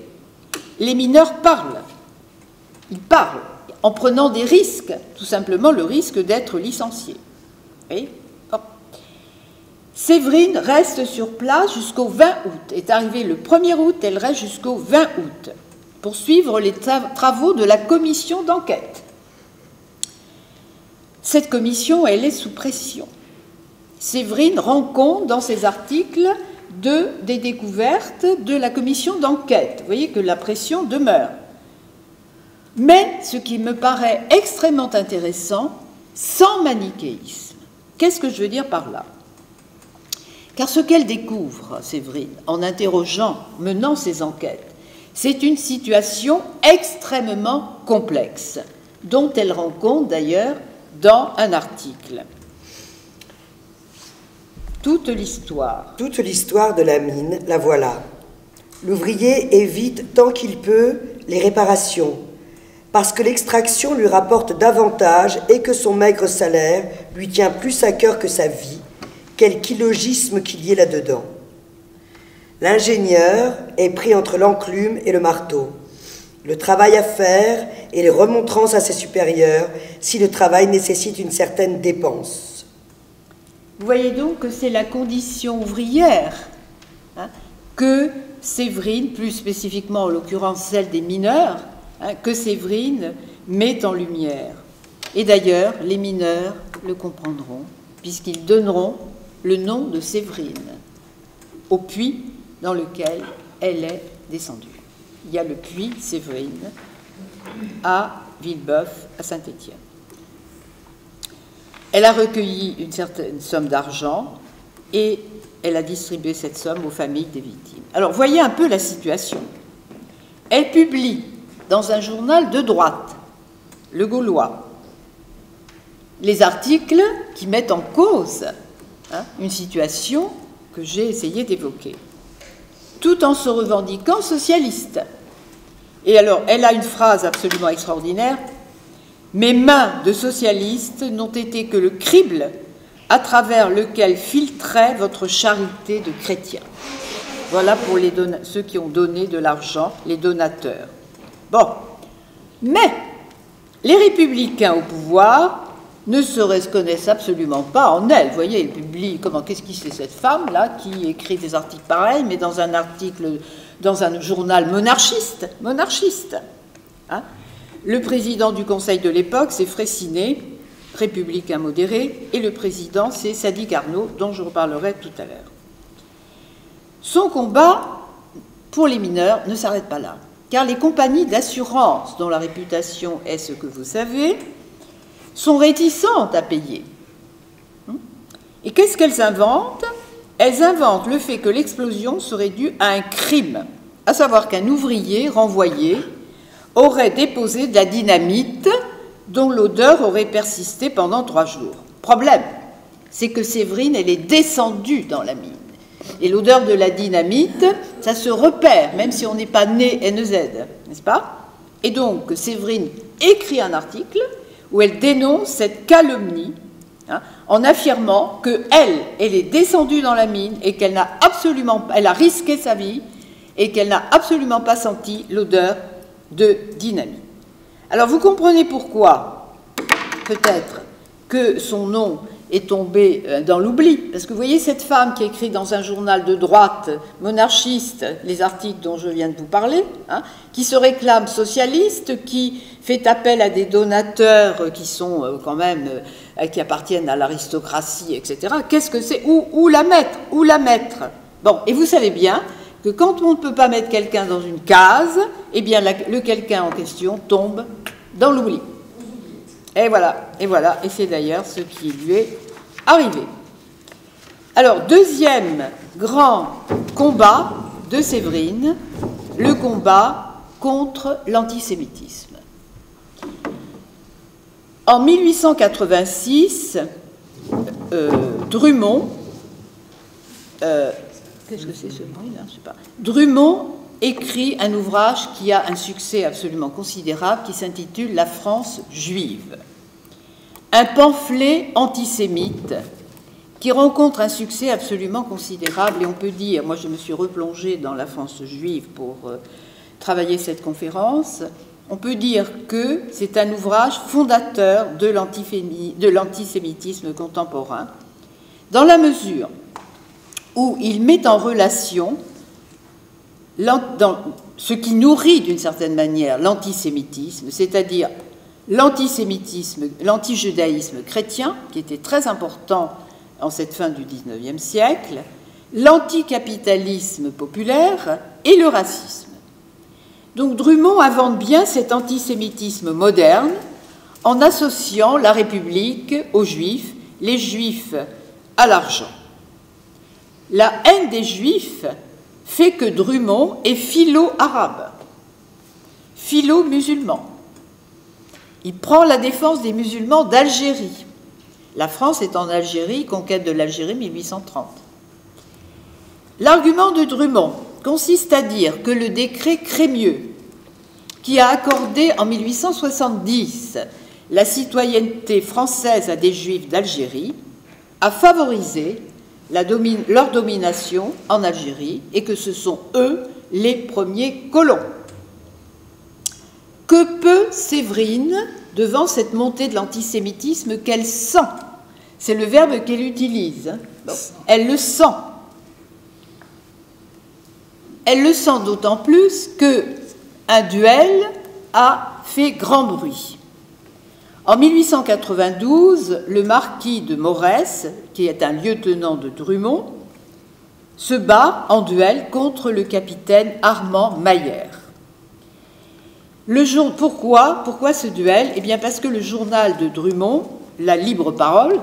Les mineurs parlent. Ils parlent en prenant des risques, tout simplement le risque d'être licenciés. Oui. Bon. Séverine reste sur place jusqu'au 20 août. Est arrivée le 1er août, elle reste jusqu'au 20 août pour suivre les travaux de la commission d'enquête. Cette commission, elle est sous pression. Séverine rend compte dans ses articles des découvertes de la commission d'enquête. Vous voyez que la pression demeure. Mais ce qui me paraît extrêmement intéressant, sans manichéisme. Qu'est-ce que je veux dire par là? Car ce qu'elle découvre, Séverine, en interrogeant, menant ses enquêtes, c'est une situation extrêmement complexe, dont elle rend compte d'ailleurs dans un article. Toute l'histoire de la mine, la voilà. L'ouvrier évite tant qu'il peut les réparations, parce que l'extraction lui rapporte davantage et que son maigre salaire lui tient plus à cœur que sa vie, quelque illogisme qu'il y ait là-dedans. L'ingénieur est pris entre l'enclume et le marteau, le travail à faire et les remontrances à ses supérieurs si le travail nécessite une certaine dépense. Vous voyez donc que c'est la condition ouvrière, hein, que Séverine, plus spécifiquement en l'occurrence celle des mineurs, hein, que Séverine met en lumière. Et d'ailleurs, les mineurs le comprendront, puisqu'ils donneront le nom de Séverine au puits dans lequel elle est descendue. Il y a le puits Séverine à Villebeuf, à Saint-Étienne. Elle a recueilli une certaine somme d'argent et elle a distribué cette somme aux familles des victimes. Alors, voyez un peu la situation. Elle publie dans un journal de droite, Le Gaulois, les articles qui mettent en cause, hein, une situation que j'ai essayé d'évoquer, tout en se revendiquant socialiste. Et alors, elle a une phrase absolument extraordinaire. « Mes mains de socialiste n'ont été que le crible à travers lequel filtrait votre charité de chrétien. Voilà pour ceux qui ont donné de l'argent, les donateurs. Bon, mais les républicains au pouvoir ne se reconnaissent absolument pas en elle. Vous voyez, ils publient, qu'est-ce qui c'est cette femme-là qui écrit des articles pareils, mais dans un article, dans un journal monarchiste. Hein. Le président du conseil de l'époque, c'est Freycinet, républicain modéré, et le président, c'est Sadi Carnot, dont je reparlerai tout à l'heure. Son combat pour les mineurs ne s'arrête pas là, car les compagnies d'assurance, dont la réputation est ce que vous savez, sont réticentes à payer. Et qu'est-ce qu'elles inventent? Elles inventent le fait que l'explosion serait due à un crime, à savoir qu'un ouvrier renvoyé aurait déposé de la dynamite dont l'odeur aurait persisté pendant 3 jours. Problème, c'est que Séverine, elle est descendue dans la mine. Et l'odeur de la dynamite, ça se repère, même si on n'est pas né NZ, n'est-ce pas? Et donc, Séverine écrit un article où elle dénonce cette calomnie, hein, en affirmant qu'elle est descendue dans la mine et qu'elle n'a absolument, elle a risqué sa vie et qu'elle n'a absolument pas senti l'odeur de dynamite. Alors, vous comprenez pourquoi, peut-être, que son nom est tombé dans l'oubli. Parce que vous voyez cette femme qui écrit dans un journal de droite monarchiste les articles dont je viens de vous parler, hein, qui se réclame socialiste, qui fait appel à des donateurs qui sont quand même, qui appartiennent à l'aristocratie, etc. Qu'est-ce que c'est? Où la mettre? Où la mettre? Bon, et vous savez bien que quand on ne peut pas mettre quelqu'un dans une case, eh bien le quelqu'un en question tombe dans l'oubli. Et voilà, et c'est d'ailleurs ce qui lui est arrivé. Alors, deuxième grand combat de Séverine, le combat contre l'antisémitisme. En 1886, Drummond, qu'est-ce que c'est ce bruit là? Je sais pas. Drummond écrit un ouvrage qui a un succès absolument considérable, qui s'intitule « La France juive ». Un pamphlet antisémite qui rencontre un succès absolument considérable. Et on peut dire, moi je me suis replongée dans la France juive pour travailler cette conférence, on peut dire que c'est un ouvrage fondateur de l'antisémitisme contemporain, dans la mesure où il met en relation ce qui nourrit d'une certaine manière l'antisémitisme, c'est-à-dire l'antisémitisme, l'antijudaïsme chrétien, qui était très important en cette fin du XIXe siècle, l'anticapitalisme populaire et le racisme. Donc Drummond invente bien cet antisémitisme moderne en associant la République aux Juifs, les Juifs à l'argent. La haine des Juifs fait que Drummond est philo-arabe, philo-musulman. Il prend la défense des musulmans d'Algérie. La France est en Algérie, conquête de l'Algérie 1830. L'argument de Drummond consiste à dire que le décret Crémieux, qui a accordé en 1870 la citoyenneté française à des Juifs d'Algérie, a favorisé leur domination en Algérie et que ce sont eux les premiers colons. Que peut Séverine devant cette montée de l'antisémitisme qu'elle sent? C'est le verbe qu'elle utilise. Bon, elle le sent. Elle le sent d'autant plus qu'un duel a fait grand bruit. En 1892, le marquis de Morès, qui est un lieutenant de Drummond, se bat en duel contre le capitaine Armand Mayer. Pourquoi ce duel? Eh bien parce que le journal de Drummond, La Libre Parole,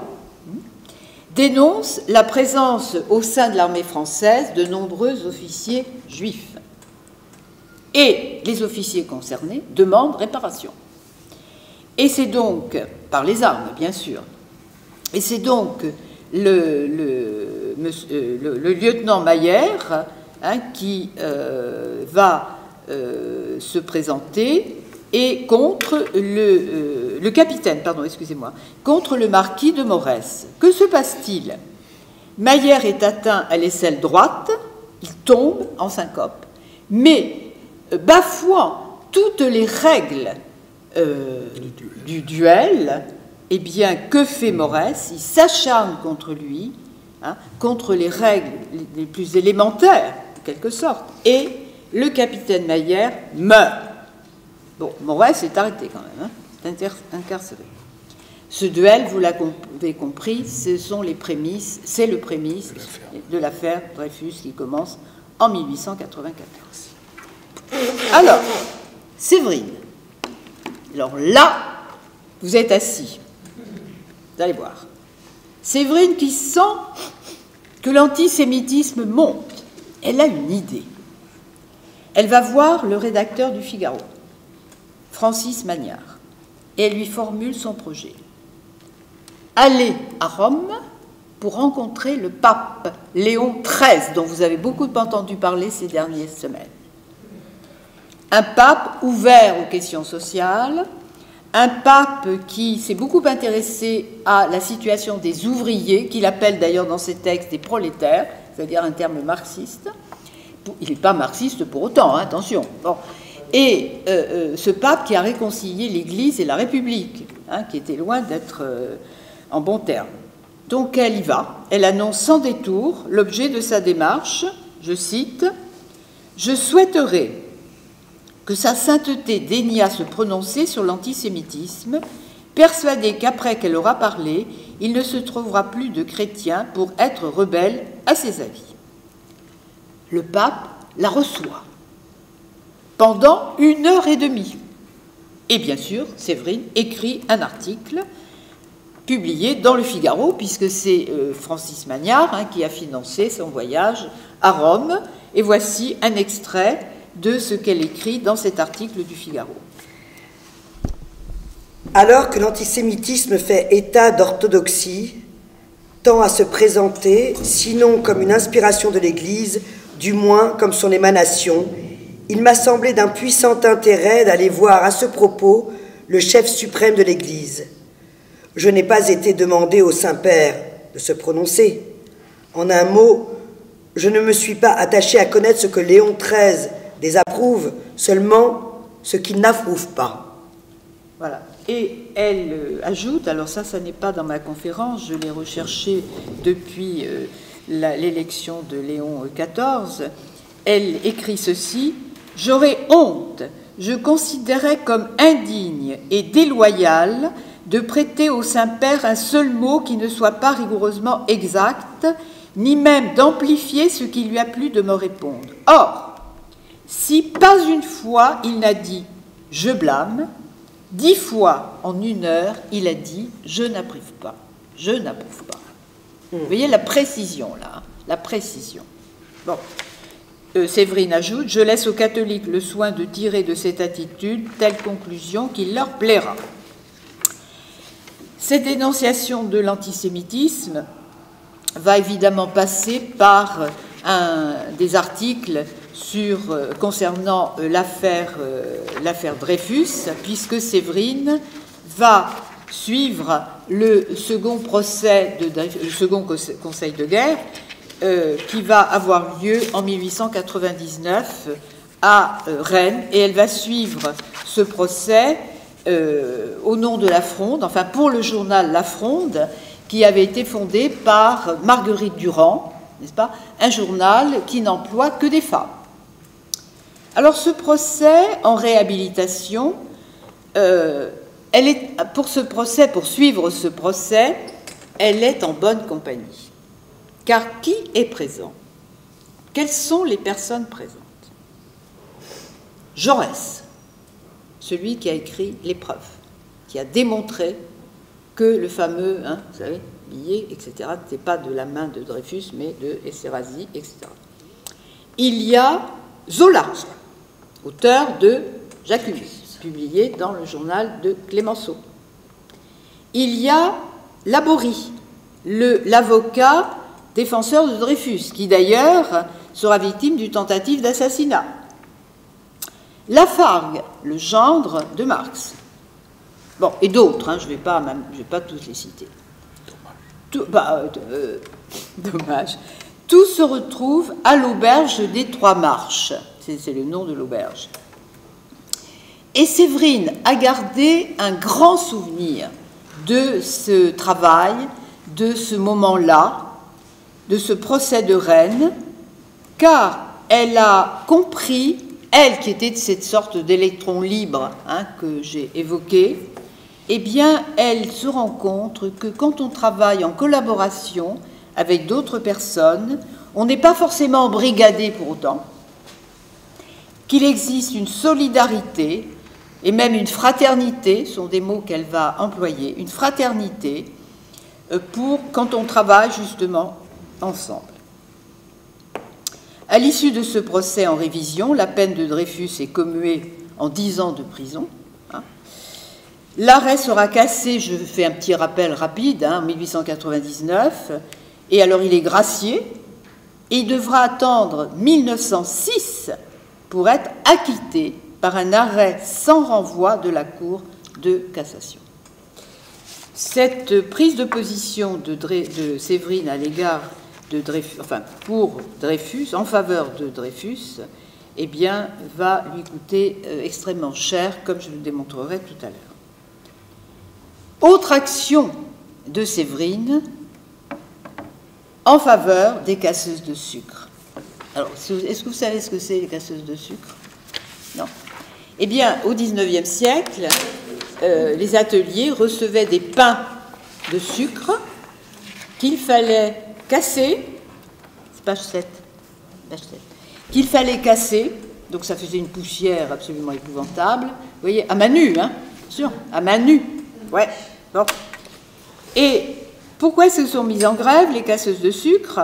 dénonce la présence au sein de l'armée française de nombreux officiers juifs. Et les officiers concernés demandent réparation. Et c'est donc, par les armes bien sûr, et c'est donc le lieutenant Mayer qui va se présenter et contre le capitaine, pardon, excusez-moi, contre le marquis de Morès. Que se passe-t-il? Maillère est atteint à l'aisselle droite, il tombe en syncope, mais bafouant toutes les règles du duel, eh bien, que fait Morès? Il s'acharne contre lui, hein, contre les règles les plus élémentaires, en quelque sorte, et le capitaine Maillère meurt. Bon, Morès est arrêté quand même, hein, incarcéré. Ce duel, vous l'avez compris, ce sont les prémices, c'est le prémisse de l'affaire Dreyfus qui commence en 1894. Alors, Séverine. Alors là, vous êtes assis. Vous allez voir. Séverine qui sent que l'antisémitisme monte. Elle a une idée. Elle va voir le rédacteur du Figaro, Francis Magnard, et elle lui formule son projet. Aller à Rome pour rencontrer le pape Léon XIII, dont vous avez beaucoup entendu parler ces dernières semaines. Un pape ouvert aux questions sociales, un pape qui s'est beaucoup intéressé à la situation des ouvriers, qu'il appelle d'ailleurs dans ses textes des prolétaires, c'est-à-dire un terme marxiste. Il n'est pas marxiste pour autant, hein, attention. Bon. Et ce pape qui a réconcilié l'Église et la République, hein, qui était loin d'être en bons termes. Donc elle y va, elle annonce sans détour l'objet de sa démarche, je cite, « Je souhaiterais que sa sainteté daigna se prononcer sur l'antisémitisme, persuadée qu'après qu'elle aura parlé, il ne se trouvera plus de chrétiens pour être rebelle à ses avis. » Le pape la reçoit pendant 1h30. Et bien sûr, Séverine écrit un article publié dans le Figaro, puisque c'est Francis Magnard, hein, qui a financé son voyage à Rome. Et voici un extrait de ce qu'elle écrit dans cet article du Figaro. Alors que l'antisémitisme fait état d'orthodoxie, tend à se présenter, sinon comme une inspiration de l'Église, du moins comme son émanation, il m'a semblé d'un puissant intérêt d'aller voir à ce propos le chef suprême de l'Église. Je n'ai pas été demandé au Saint-Père de se prononcer. En un mot, je ne me suis pas attaché à connaître ce que Léon XIII désapprouve, seulement ce qu'il n'approuve pas. Voilà. Et elle ajoute, alors ça n'est pas dans ma conférence, je l'ai recherché depuis l'élection de Léon XIV, elle écrit ceci, « J'aurais honte, je considérais comme indigne et déloyal de prêter au Saint-Père un seul mot qui ne soit pas rigoureusement exact, ni même d'amplifier ce qui lui a plu de me répondre. Or, si pas une fois il n'a dit « je blâme », 10 fois en 1 heure, il a dit « je n'approuve pas, je n'approuve pas ». Vous voyez la précision, là, hein, la précision. Bon, Séverine ajoute « Je laisse aux catholiques le soin de tirer de cette attitude telle conclusion qu'il leur plaira ». Cette dénonciation de l'antisémitisme va évidemment passer par des articles concernant l'affaire Dreyfus, puisque Séverine va suivre le second conseil de guerre qui va avoir lieu en 1899 à Rennes, et elle va suivre ce procès au nom de La Fronde, enfin pour le journal La Fronde, qui avait été fondé par Marguerite Durand, n'est-ce pas, un journal qui n'emploie que des femmes. Alors ce procès en réhabilitation, pour suivre ce procès, elle est en bonne compagnie. Car qui est présent? Quelles sont les personnes présentes? Jaurès, celui qui a écrit l'épreuve, qui a démontré que le fameux, hein, vous savez, billet, etc., n'était pas de la main de Dreyfus, mais de Esterhazy, etc. Il y a Zola, auteur de J'accuse, publié dans le journal de Clémenceau. Il y a Laborie, l'avocat défenseur de Dreyfus, qui d'ailleurs sera victime d'une tentative d'assassinat. Lafargue, le gendre de Marx. Bon, et d'autres, hein, je ne vais pas tous les citer. Dommage. Tout se retrouve à l'auberge des Trois Marches. C'est le nom de l'auberge. Et Séverine a gardé un grand souvenir de ce travail, de ce moment-là, de ce procès de Rennes, car elle a compris, elle qui était de cette sorte d'électron libre hein, que j'ai évoqué, eh bien, elle se rend compte que quand on travaille en collaboration avec d'autres personnes, on n'est pas forcément brigadé pour autant, qu'il existe une solidarité et même une fraternité, sont des mots qu'elle va employer, une fraternité pour quand on travaille justement ensemble. À l'issue de ce procès en révision, la peine de Dreyfus est commuée en 10 ans de prison. L'arrêt sera cassé, je fais un petit rappel rapide, en 1899, et alors il est gracié, et il devra attendre 1906 pour être acquitté par un arrêt sans renvoi de la Cour de cassation. Cette prise de position de Séverine à l'égard de Dreyfus, enfin pour Dreyfus, en faveur de Dreyfus, eh bien, va lui coûter extrêmement cher, comme je le démontrerai tout à l'heure. Autre action de Séverine en faveur des casseuses de sucre. Alors, est-ce que vous savez ce que c'est, les casseuses de sucre? Non. Eh bien, au XIXe siècle, les ateliers recevaient des pains de sucre qu'il fallait casser, c'est page 7, qu'il fallait casser, donc ça faisait une poussière absolument épouvantable, vous voyez, à main nue, hein, bien sûr, à main nue, ouais, bon. Et pourquoi elles se sont mises en grève, les casseuses de sucre?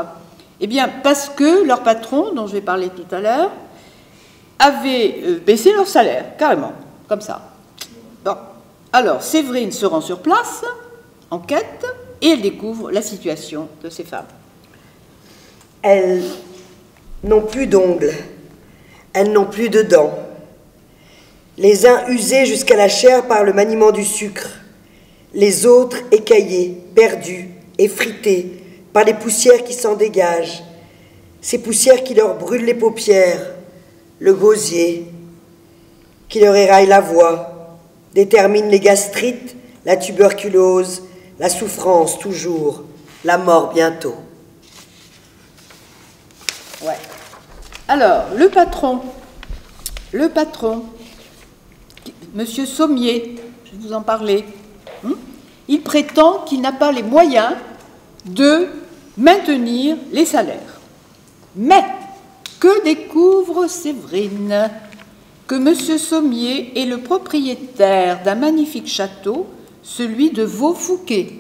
Eh bien, parce que leur patron, dont je vais parler tout à l'heure, avait baissé leur salaire, carrément, comme ça. Bon, alors, Séverine se rend sur place, enquête, et elle découvre la situation de ces femmes. Elles n'ont plus d'ongles, elles n'ont plus de dents. Les uns usés jusqu'à la chair par le maniement du sucre, les autres écaillés, perdus, effrités par les poussières qui s'en dégagent, ces poussières qui leur brûlent les paupières, le gosier, qui leur éraille la voix, détermine les gastrites, la tuberculose, la souffrance toujours, la mort bientôt. Ouais. Alors, le patron, Monsieur Sommier, je vais vous en parler, il prétend qu'il n'a pas les moyens de maintenir les salaires. Mais que découvre Séverine? Que Monsieur Sommier est le propriétaire d'un magnifique château, celui de Vaux-Fouquet.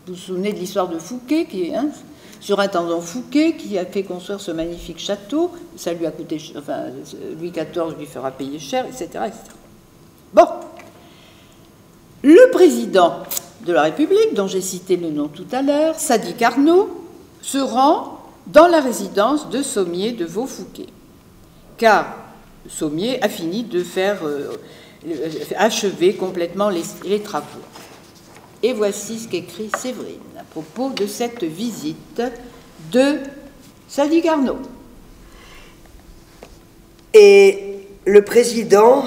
Vous vous souvenez de l'histoire de Fouquet, qui est surintendant Fouquet, qui a fait construire ce magnifique château. Ça lui a coûté, enfin, Louis XIV lui fera payer cher, etc., etc. Bon. Le président de la République, dont j'ai cité le nom tout à l'heure, Sadi Carnot, se rend dans la résidence de Sommier de Vaux-Fouquet, car Sommier a fini de faire achever complètement les travaux. Et voici ce qu'écrit Séverine à propos de cette visite de Sadi Carnot. Et le président,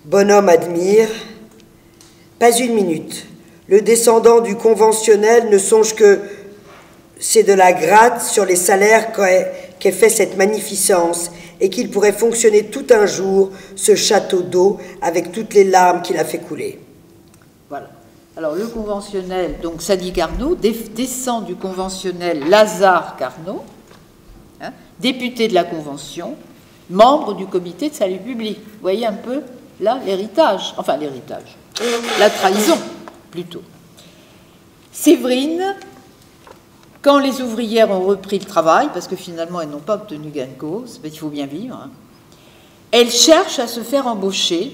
bonhomme admire, pas une minute. Le descendant du conventionnel ne songe que c'est de la gratte sur les salaires qu'est fait cette magnificence et qu'il pourrait fonctionner tout un jour, ce château d'eau, avec toutes les larmes qu'il a fait couler. Voilà. Alors, le conventionnel, donc Sadi Carnot, descend du conventionnel Lazare Carnot, député de la Convention, membre du comité de salut public. Vous voyez un peu, là, l'héritage, enfin l'héritage, la trahison, plutôt. Séverine, quand les ouvrières ont repris le travail, parce que finalement elles n'ont pas obtenu gain de cause, mais il faut bien vivre, elle cherche à se faire embaucher.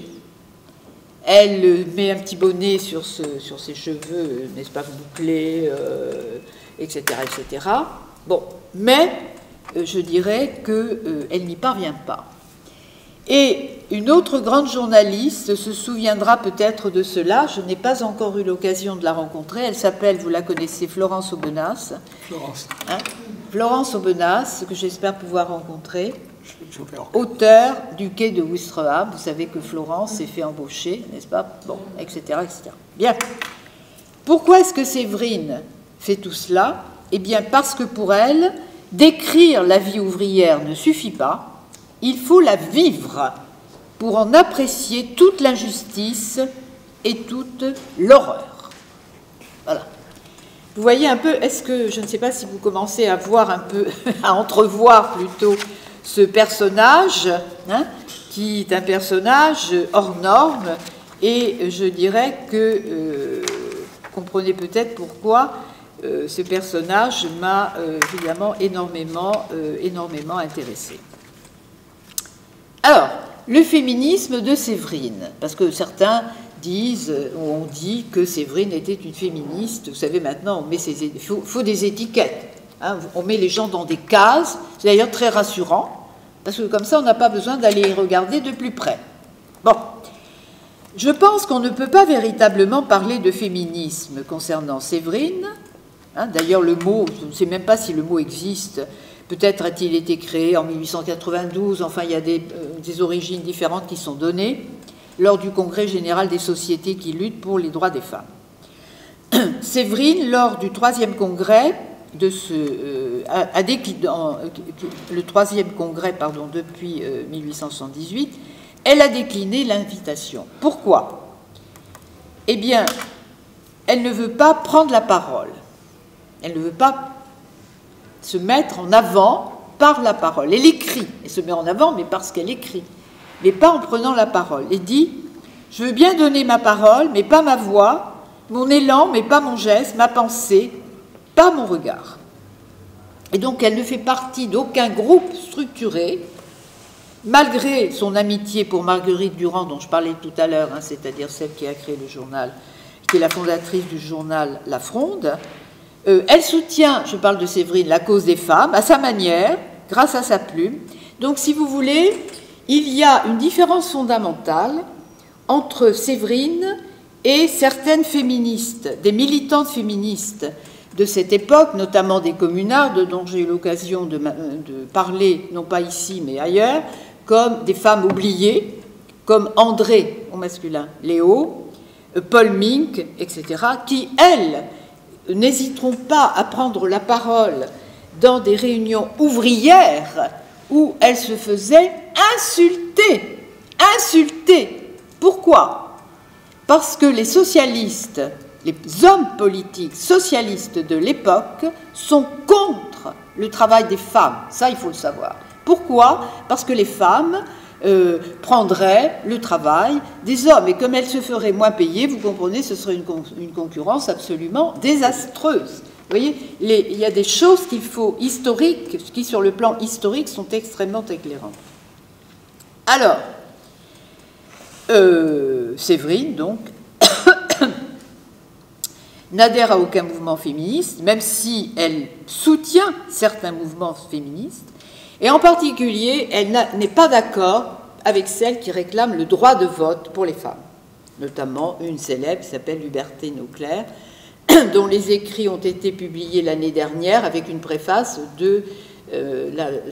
Elle met un petit bonnet sur ses cheveux, n'est-ce pas, bouclés, etc., etc. Bon, mais je dirais qu'elle n'y parvient pas. Et Une autre grande journaliste se souviendra peut-être de cela. Je n'ai pas encore eu l'occasion de la rencontrer. Elle s'appelle, vous la connaissez, Florence Aubenas. Florence. Hein, Florence Aubenas, que j'espère pouvoir rencontrer. Auteur du quai de Ouistreham. Vous savez que Florence s'est fait embaucher, n'est-ce pas? Bon, etc., etc. Bien. Pourquoi est-ce que Séverine fait tout cela? Eh bien, parce que pour elle, décrire la vie ouvrière ne suffit pas. Il faut la vivre pour en apprécier toute l'injustice et toute l'horreur. Voilà. Vous voyez un peu, est-ce que, je ne sais pas si vous commencez à voir un peu, à entrevoir plutôt ce personnage, hein, qui est un personnage hors norme, et je dirais que, comprenez peut-être pourquoi ce personnage m'a évidemment énormément intéressée. Alors, le féminisme de Séverine, parce que certains disent, ou on dit que Séverine était une féministe. Vous savez, maintenant, il faut des étiquettes. Hein, on met les gens dans des cases. C'est d'ailleurs très rassurant, parce que comme ça, on n'a pas besoin d'aller regarder de plus près. Bon, je pense qu'on ne peut pas véritablement parler de féminisme concernant Séverine. Hein, d'ailleurs, le mot, je ne sais même pas si le mot existe. Peut-être a-t-il été créé en 1892, enfin il y a des origines différentes qui sont données lors du Congrès général des sociétés qui luttent pour les droits des femmes. Séverine, lors du 3e congrès, le 3e congrès depuis 1878, elle a décliné l'invitation. Pourquoi? Eh bien, elle ne veut pas prendre la parole. Elle ne veut pas se mettre en avant par la parole. Elle écrit, elle se met en avant, mais parce qu'elle écrit, mais pas en prenant la parole. Elle dit, je veux bien donner ma parole, mais pas ma voix, mon élan, mais pas mon geste, ma pensée, pas mon regard. Et donc elle ne fait partie d'aucun groupe structuré, malgré son amitié pour Marguerite Durand, dont je parlais tout à l'heure, hein, c'est-à-dire celle qui a créé le journal, qui est la fondatrice du journal La Fronde. Elle soutient, je parle de Séverine, la cause des femmes, à sa manière, grâce à sa plume. Donc, si vous voulez, il y a une différence fondamentale entre Séverine et certaines féministes, des militantes féministes de cette époque, notamment des communardes, dont j'ai eu l'occasion de parler, non pas ici, mais ailleurs, comme des femmes oubliées, comme André, au masculin, Léo, Paul Mink, etc., qui, elles, n'hésiteront pas à prendre la parole dans des réunions ouvrières où elles se faisaient insulter. Insulter. Pourquoi? Parce que les socialistes, les hommes politiques socialistes de l'époque sont contre le travail des femmes. Ça, il faut le savoir. Pourquoi? Parce que les femmes prendraient le travail des hommes. Et comme elles se feraient moins payer, vous comprenez, ce serait une concurrence absolument désastreuse. Vous voyez, il y a des choses historiques, qui sur le plan historique sont extrêmement éclairantes. Alors, Séverine, donc, n'adhère à aucun mouvement féministe, même si elle soutient certains mouvements féministes. Et en particulier, elle n'est pas d'accord avec celles qui réclament le droit de vote pour les femmes, notamment une célèbre qui s'appelle Hubertine Auclair, dont les écrits ont été publiés l'année dernière avec une préface de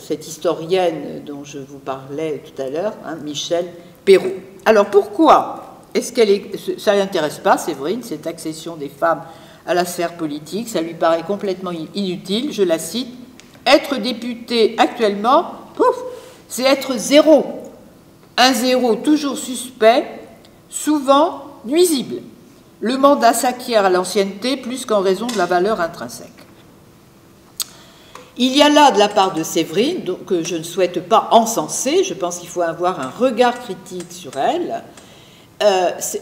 cette historienne dont je vous parlais tout à l'heure, hein, Michel Perrault. Alors pourquoi est-ce ça n'intéresse pas Séverine, cette accession des femmes à la sphère politique? Ça lui paraît complètement inutile, je la cite. Être député actuellement, c'est être zéro. Un zéro toujours suspect, souvent nuisible. Le mandat s'acquiert à l'ancienneté plus qu'en raison de la valeur intrinsèque. Il y a là, de la part de Séverine, donc, que je ne souhaite pas encenser, je pense qu'il faut avoir un regard critique sur elle,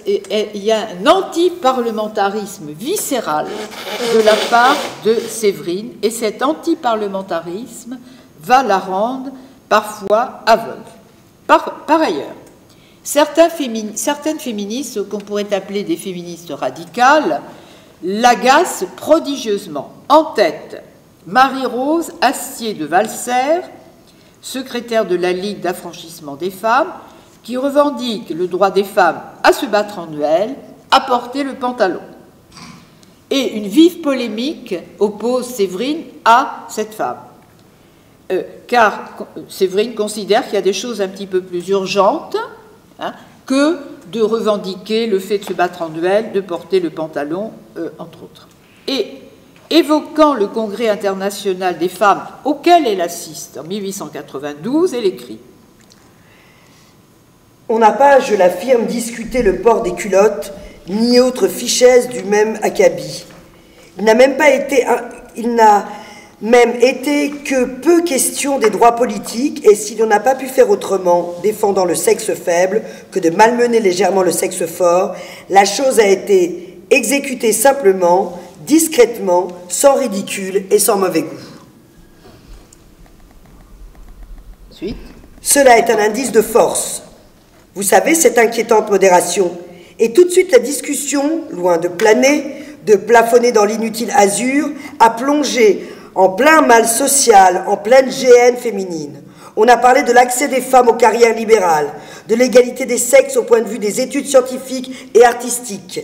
il y a un anti-parlementarisme viscéral de la part de Séverine, et cet anti-parlementarisme va la rendre parfois aveugle. Par ailleurs, certaines féministes, qu'on pourrait appeler des féministes radicales, l'agacent prodigieusement. En tête, Marie-Rose Astier de Valserres, secrétaire de la Ligue d'affranchissement des femmes, qui revendique le droit des femmes à se battre en duel, à porter le pantalon. Et une vive polémique oppose Séverine à cette femme. Car Séverine considère qu'il y a des choses un petit peu plus urgentes que de revendiquer le fait de se battre en duel, de porter le pantalon, entre autres. Et évoquant le Congrès international des femmes auquel elle assiste en 1892, elle écrit « On n'a pas, je l'affirme, discuté le port des culottes, ni autre fichesse du même acabit. Il n'a même été que peu question des droits politiques, et si l'on n'a pas pu faire autrement, défendant le sexe faible, que de malmener légèrement le sexe fort, la chose a été exécutée simplement, discrètement, sans ridicule et sans mauvais goût. Ensuite. Cela est un indice de force. Vous savez, cette inquiétante modération. Et tout de suite, la discussion, loin de planer, de plafonner dans l'inutile azur, a plongé en plein mal social, en pleine géhenne féminine. On a parlé de l'accès des femmes aux carrières libérales, de l'égalité des sexes au point de vue des études scientifiques et artistiques,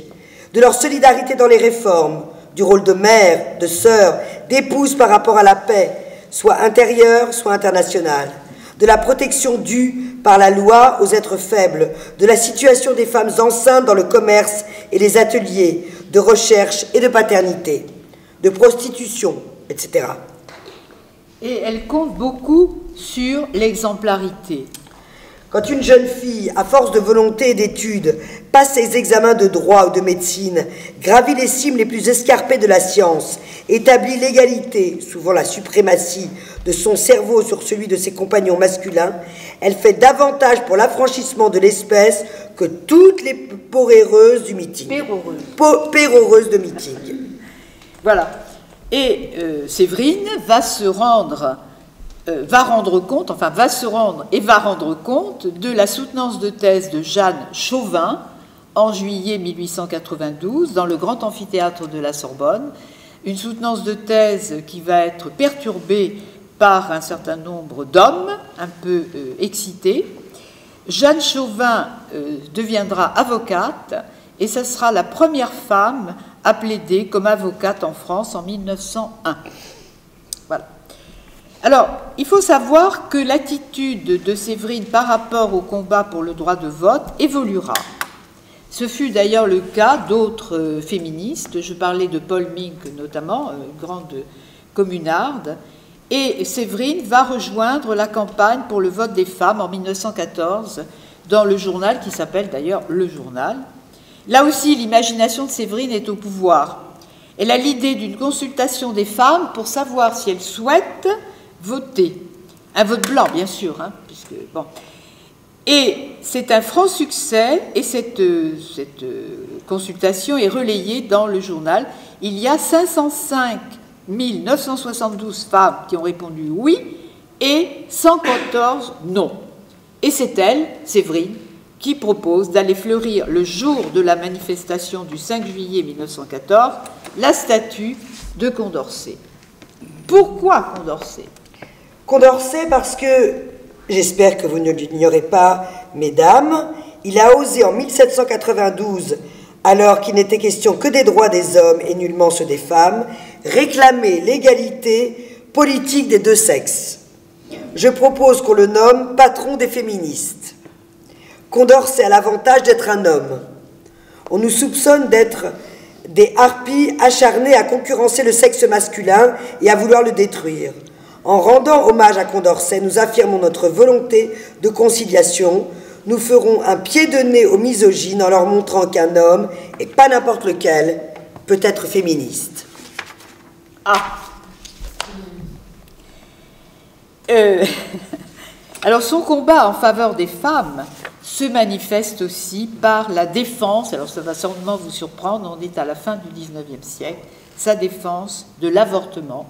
de leur solidarité dans les réformes, du rôle de mère, de sœur, d'épouse par rapport à la paix, soit intérieure, soit internationale, de la protection due par la loi aux êtres faibles, de la situation des femmes enceintes dans le commerce et les ateliers, de recherche et de paternité, de prostitution, etc. Et elle compte beaucoup sur l'exemplarité. Quand une jeune fille, à force de volonté et d'études, passe ses examens de droit ou de médecine, gravit les cimes les plus escarpées de la science, établit l'égalité, souvent la suprématie, de son cerveau sur celui de ses compagnons masculins, elle fait davantage pour l'affranchissement de l'espèce que toutes les péroreuses du meeting. Péroreuses de meeting. Voilà. Et Séverine va se rendre compte de la soutenance de thèse de Jeanne Chauvin en juillet 1892 dans le grand amphithéâtre de la Sorbonne, une soutenance de thèse qui va être perturbée par un certain nombre d'hommes un peu excités. Jeanne Chauvin deviendra avocate et ce sera la première femme à plaider comme avocate en France en 1901. Voilà. Alors, il faut savoir que l'attitude de Séverine par rapport au combat pour le droit de vote évoluera. Ce fut d'ailleurs le cas d'autres féministes. Je parlais de Paul Mink notamment, grande communarde. Et Séverine va rejoindre la campagne pour le vote des femmes en 1914 dans le journal qui s'appelle d'ailleurs Le Journal. Là aussi, l'imagination de Séverine est au pouvoir. Elle a l'idée d'une consultation des femmes pour savoir si elles souhaitent voter. Un vote blanc, bien sûr, puisque, bon. Et c'est un franc succès, et cette consultation est relayée dans le journal. Il y a 505 972 femmes qui ont répondu oui et 114 non. Et c'est elle, Séverine, qui propose d'aller fleurir le jour de la manifestation du 5 juillet 1914 la statue de Condorcet. Pourquoi Condorcet? Condorcet parce que, j'espère que vous ne l'ignorez pas, mesdames, il a osé en 1792, alors qu'il n'était question que des droits des hommes et nullement ceux des femmes, réclamer l'égalité politique des deux sexes. Je propose qu'on le nomme patron des féministes. Condorcet a l'avantage d'être un homme. On nous soupçonne d'être des harpies acharnées à concurrencer le sexe masculin et à vouloir le détruire. En rendant hommage à Condorcet, nous affirmons notre volonté de conciliation. Nous ferons un pied de nez aux misogynes en leur montrant qu'un homme, et pas n'importe lequel, peut être féministe. Alors son combat en faveur des femmes se manifeste aussi par la défense, alors ça va sûrement vous surprendre, on est à la fin du XIXe siècle, sa défense de l'avortement,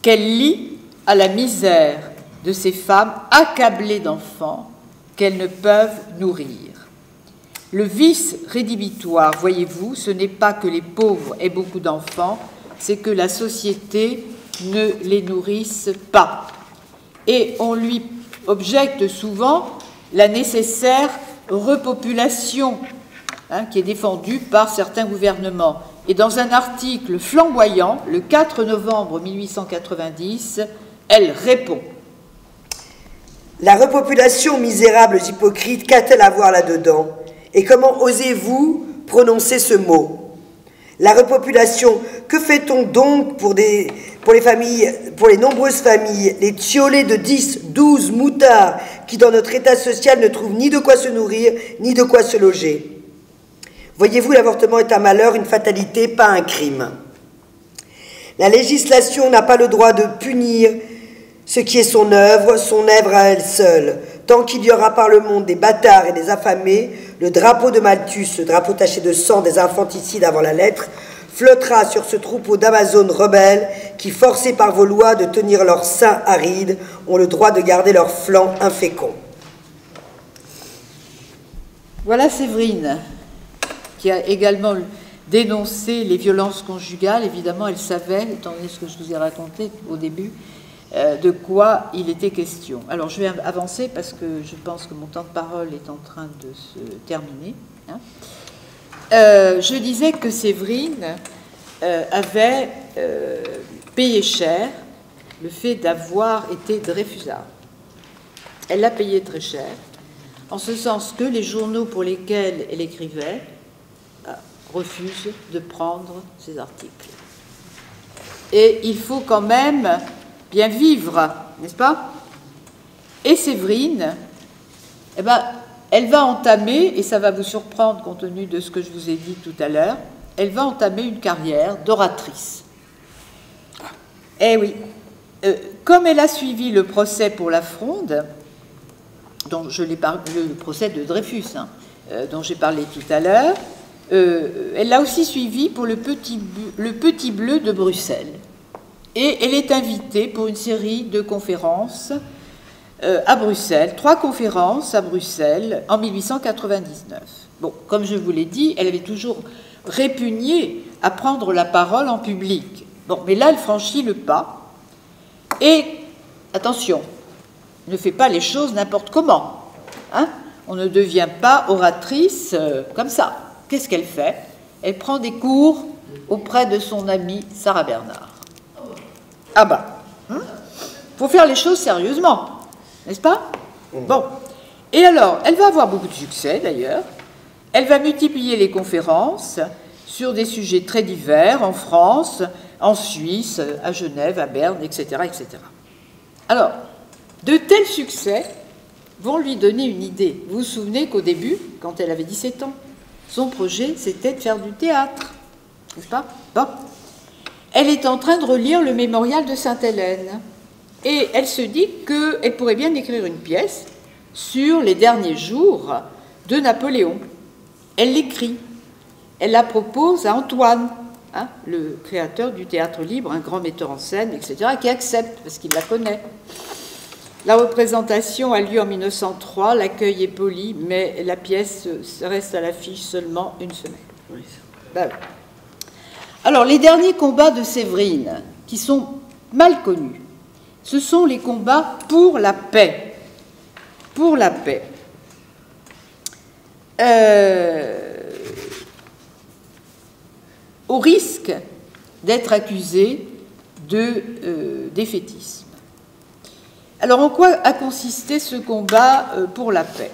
qu'elle lie à la misère de ces femmes accablées d'enfants qu'elles ne peuvent nourrir. Le vice rédhibitoire, voyez-vous, ce n'est pas que les pauvres aient beaucoup d'enfants, c'est que la société ne les nourrisse pas. Et on lui objecte souvent la nécessaire repopulation qui est défendue par certains gouvernements. Et dans un article flamboyant, le 4 novembre 1890, elle répond. La repopulation, misérables hypocrites, qu'a-t-elle à voir là-dedans? Et comment osez-vous prononcer ce mot? La repopulation, que fait-on donc pour les nombreuses familles, les tiolés de 10, 12 moutards qui, dans notre état social, ne trouvent ni de quoi se nourrir, ni de quoi se loger? Voyez-vous, l'avortement est un malheur, une fatalité, pas un crime. La législation n'a pas le droit de punir ce qui est son œuvre à elle seule. Tant qu'il y aura par le monde des bâtards et des affamés, le drapeau de Malthus, le drapeau taché de sang des infanticides avant la lettre, flottera sur ce troupeau d'Amazones rebelles qui, forcés par vos lois de tenir leurs seins arides, ont le droit de garder leurs flancs inféconds. Voilà Séverine, qui a également dénoncé les violences conjugales. Évidemment, elle savait, étant donné ce que je vous ai raconté au début, de quoi il était question. Alors, je vais avancer parce que je pense que mon temps de parole est en train de se terminer. Je disais que Séverine avait payé cher le fait d'avoir été Dreyfusard. Elle l'a payé très cher, en ce sens que les journaux pour lesquels elle écrivait refusent de prendre ses articles. Et il faut quand même bien vivre, n'est-ce pas? Et Séverine, eh ben, elle va entamer, et ça va vous surprendre compte tenu de ce que je vous ai dit tout à l'heure, elle va entamer une carrière d'oratrice. Eh oui, comme elle a suivi le procès pour la Fronde, dont le procès de Dreyfus, dont j'ai parlé tout à l'heure, elle l'a aussi suivi pour le Petit Bleu de Bruxelles. Et elle est invitée pour une série de conférences à Bruxelles, 3 conférences à Bruxelles en 1899. Bon, comme je vous l'ai dit, elle avait toujours répugné à prendre la parole en public. Bon, mais là, elle franchit le pas. Et, attention, ne fait pas les choses n'importe comment. On ne devient pas oratrice comme ça. Qu'est-ce qu'elle fait? Elle prend des cours auprès de son amie Sarah Bernard. Ah bah, faut faire les choses sérieusement, n'est-ce pas? Bon, et alors, elle va avoir beaucoup de succès d'ailleurs. Elle va multiplier les conférences sur des sujets très divers en France, en Suisse, à Genève, à Berne, etc., etc. Alors, de tels succès vont lui donner une idée. Vous vous souvenez qu'au début, quand elle avait 17 ans, son projet, c'était de faire du théâtre, n'est-ce pas? Bon. Elle est en train de relire le mémorial de Sainte-Hélène. Et elle se dit qu'elle pourrait bien écrire une pièce sur les derniers jours de Napoléon. Elle l'écrit. Elle la propose à Antoine, le créateur du théâtre libre, un grand metteur en scène, etc., qui accepte, parce qu'il la connaît. La représentation a lieu en 1903, l'accueil est poli, mais la pièce reste à l'affiche seulement une semaine. Oui. Ben oui. Alors, les derniers combats de Séverine, qui sont mal connus, ce sont les combats pour la paix. Pour la paix. Au risque d'être accusée de défaitisme. Alors, en quoi a consisté ce combat pour la paix?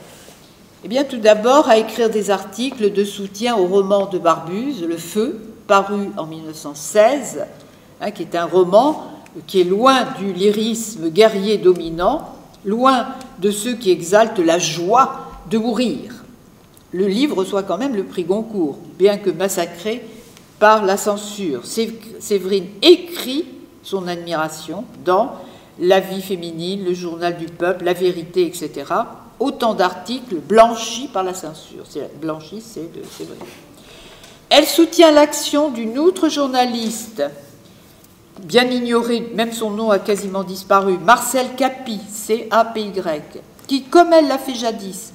Eh bien, tout d'abord, à écrire des articles de soutien au roman de Barbuse, Le Feu, paru en 1916, qui est un roman qui est loin du lyrisme guerrier dominant, loin de ceux qui exaltent la joie de mourir. Le livre reçoit quand même le prix Goncourt, bien que massacré par la censure. Séverine écrit son admiration dans La vie féminine, Le journal du peuple, La vérité, etc. Autant d'articles blanchis par la censure. Blanchis, c'est de Séverine. Elle soutient l'action d'une autre journaliste, bien ignorée, même son nom a quasiment disparu, Marcel Capy, C-A-P-Y, qui, comme elle l'a fait jadis,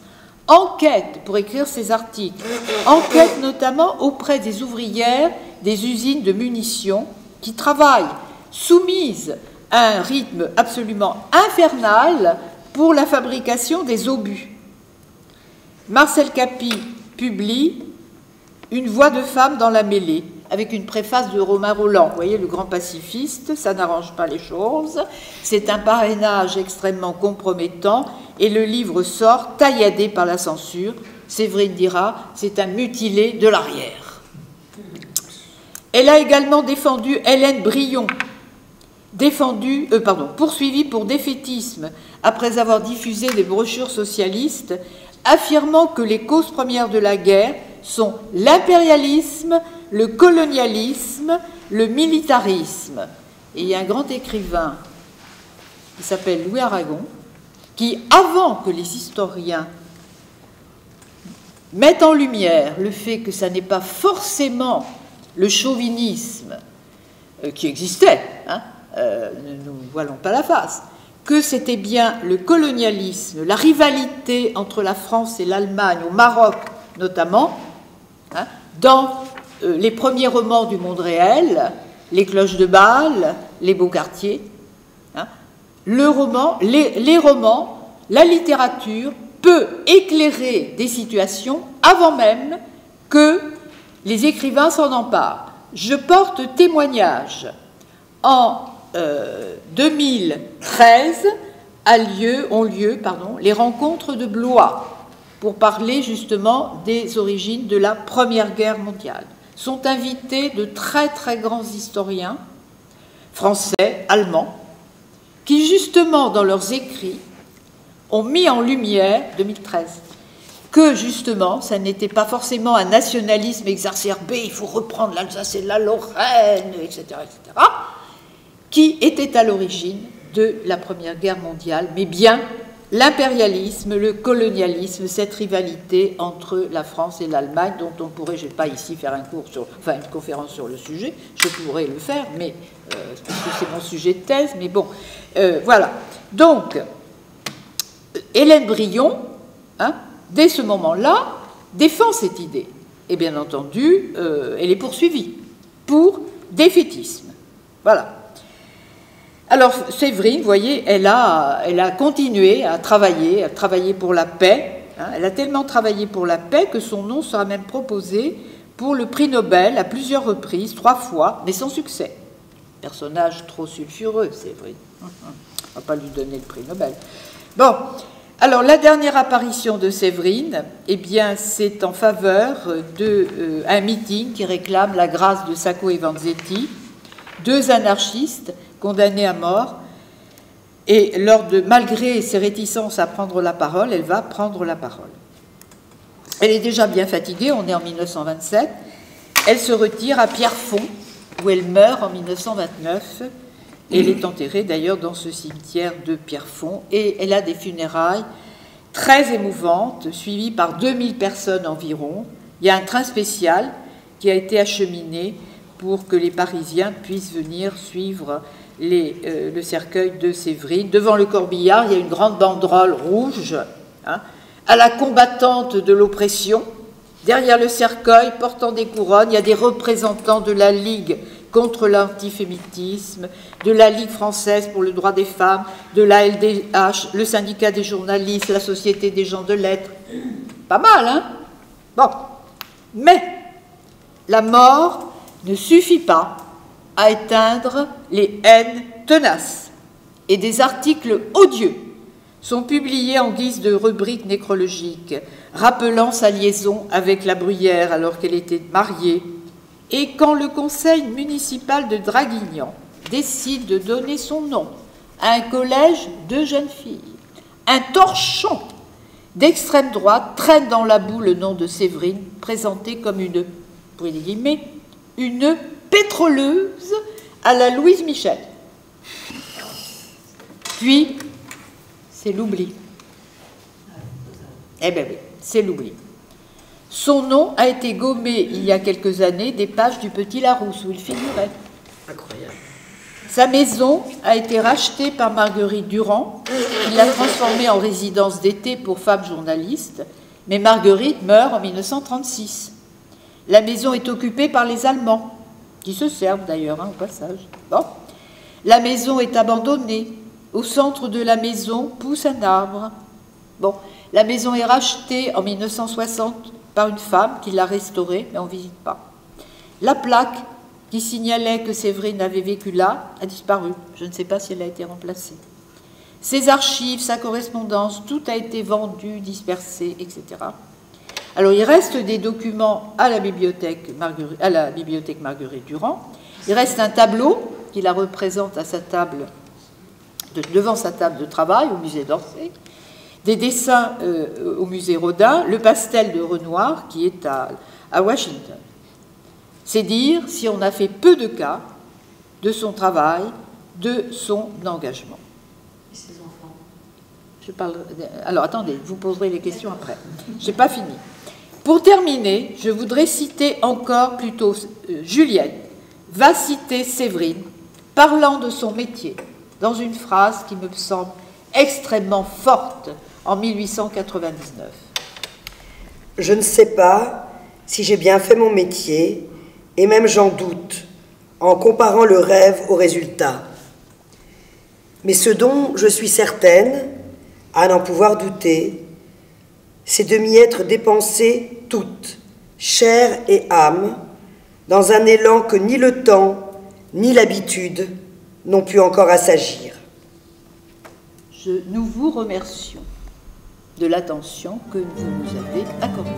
enquête pour écrire ses articles, enquête notamment auprès des ouvrières des usines de munitions qui travaillent soumises à un rythme absolument infernal pour la fabrication des obus. Marcel Capy publie Une voix de femme dans la mêlée, avec une préface de Romain Rolland. Vous voyez, le grand pacifiste, ça n'arrange pas les choses. C'est un parrainage extrêmement compromettant et le livre sort tailladé par la censure. Séverine dira, c'est un mutilé de l'arrière. Elle a également défendu Hélène Brion, poursuivie pour défaitisme après avoir diffusé des brochures socialistes affirmant que les causes premières de la guerre sont l'impérialisme, le colonialisme, le militarisme. Et il y a un grand écrivain qui s'appelle Louis Aragon qui, avant que les historiens mettent en lumière le fait que ça n'est pas forcément le chauvinisme qui existait, ne nous voilons pas la face, que c'était bien le colonialisme, la rivalité entre la France et l'Allemagne, au Maroc notamment, dans les premiers romans du monde réel, Les Cloches de Bâle, Les Beaux Quartiers, les romans, la littérature peut éclairer des situations avant même que les écrivains s'en emparent. Je porte témoignage. En 2013 ont lieu les rencontres de Blois pour parler justement des origines de la Première Guerre mondiale. Sont invités de très très grands historiens français, allemands, qui justement dans leurs écrits ont mis en lumière, 2013, que justement ça n'était pas forcément un nationalisme exacerbé, il faut reprendre l'Alsace et la Lorraine, etc., qui était à l'origine de la Première Guerre mondiale, mais bien l'impérialisme, le colonialisme, cette rivalité entre la France et l'Allemagne, dont on pourrait, je ne vais pas ici faire une conférence sur le sujet, je pourrais le faire, mais parce que c'est mon sujet de thèse, mais bon, voilà. Donc, Hélène Brion, dès ce moment-là, défend cette idée. Et bien entendu, elle est poursuivie pour défaitisme. Voilà. Alors, Séverine, vous voyez, elle a continué à travailler pour la paix. Elle a tellement travaillé pour la paix que son nom sera même proposé pour le prix Nobel à plusieurs reprises, 3 fois, mais sans succès. Personnage trop sulfureux, Séverine. On ne va pas lui donner le prix Nobel. Bon, alors la dernière apparition de Séverine, eh bien, c'est en faveur d'un meeting qui réclame la grâce de Sacco et Vanzetti, 2 anarchistes condamnée à mort, et malgré ses réticences à prendre la parole, elle va prendre la parole. Elle est déjà bien fatiguée, on est en 1927, elle se retire à Pierrefonds, où elle meurt en 1929, et elle est enterrée d'ailleurs dans ce cimetière de Pierrefonds, et elle a des funérailles très émouvantes, suivies par 2000 personnes environ. Il y a un train spécial qui a été acheminé pour que les Parisiens puissent venir suivre le cercueil de Séverine. Devant le corbillard, il y a une grande banderole rouge, à la combattante de l'oppression. Derrière le cercueil, portant des couronnes, il y a des représentants de la Ligue contre l'antisémitisme, de la Ligue française pour le droit des femmes, de la LDH, le syndicat des journalistes, la Société des gens de lettres. Pas mal, hein? Bon. Mais la mort ne suffit pas à éteindre les haines tenaces. Et des articles odieux sont publiés en guise de rubrique nécrologique, rappelant sa liaison avec la Bruyère alors qu'elle était mariée. Et quand le conseil municipal de Draguignan décide de donner son nom à un collège de jeunes filles, un torchon d'extrême droite traîne dans la boue le nom de Séverine, présenté comme une, pour les guillemets, une pétroleuse à la Louise Michel. Puis, c'est l'oubli. Eh bien oui, c'est l'oubli. Son nom a été gommé il y a quelques années des pages du Petit Larousse où il figurait. Incroyable. Sa maison a été rachetée par Marguerite Durand, qui l'a transformée en résidence d'été pour femmes journalistes, mais Marguerite meurt en 1936. La maison est occupée par les Allemands, qui se servent d'ailleurs, au passage. Bon. La maison est abandonnée. Au centre de la maison pousse un arbre. Bon, la maison est rachetée en 1960 par une femme qui l'a restaurée, mais on ne visite pas. La plaque qui signalait que Séverine avait vécu là a disparu. Je ne sais pas si elle a été remplacée. Ses archives, sa correspondance, tout a été vendu, dispersé, etc. Alors, il reste des documents à la bibliothèque Marguerite Durand. Il reste un tableau qui la représente à sa table, devant sa table de travail au musée d'Orsay, des dessins au musée Rodin, le pastel de Renoir qui est à Washington. C'est dire si on a fait peu de cas de son travail, de son engagement. Et ses enfants? Je parle. Alors attendez, vous poserez les questions après. Je n'ai pas fini. Pour terminer, je voudrais citer encore plutôt Juliette va citer Séverine, parlant de son métier, dans une phrase qui me semble extrêmement forte en 1899. Je ne sais pas si j'ai bien fait mon métier, et même j'en doute, en comparant le rêve au résultat. Mais ce dont je suis certaine, à n'en pouvoir douter, c'est de m'y être dépensée toute, chair et âme, dans un élan que ni le temps, ni l'habitude n'ont pu encore assagir. Nous vous remercions de l'attention que vous nous avez accordée.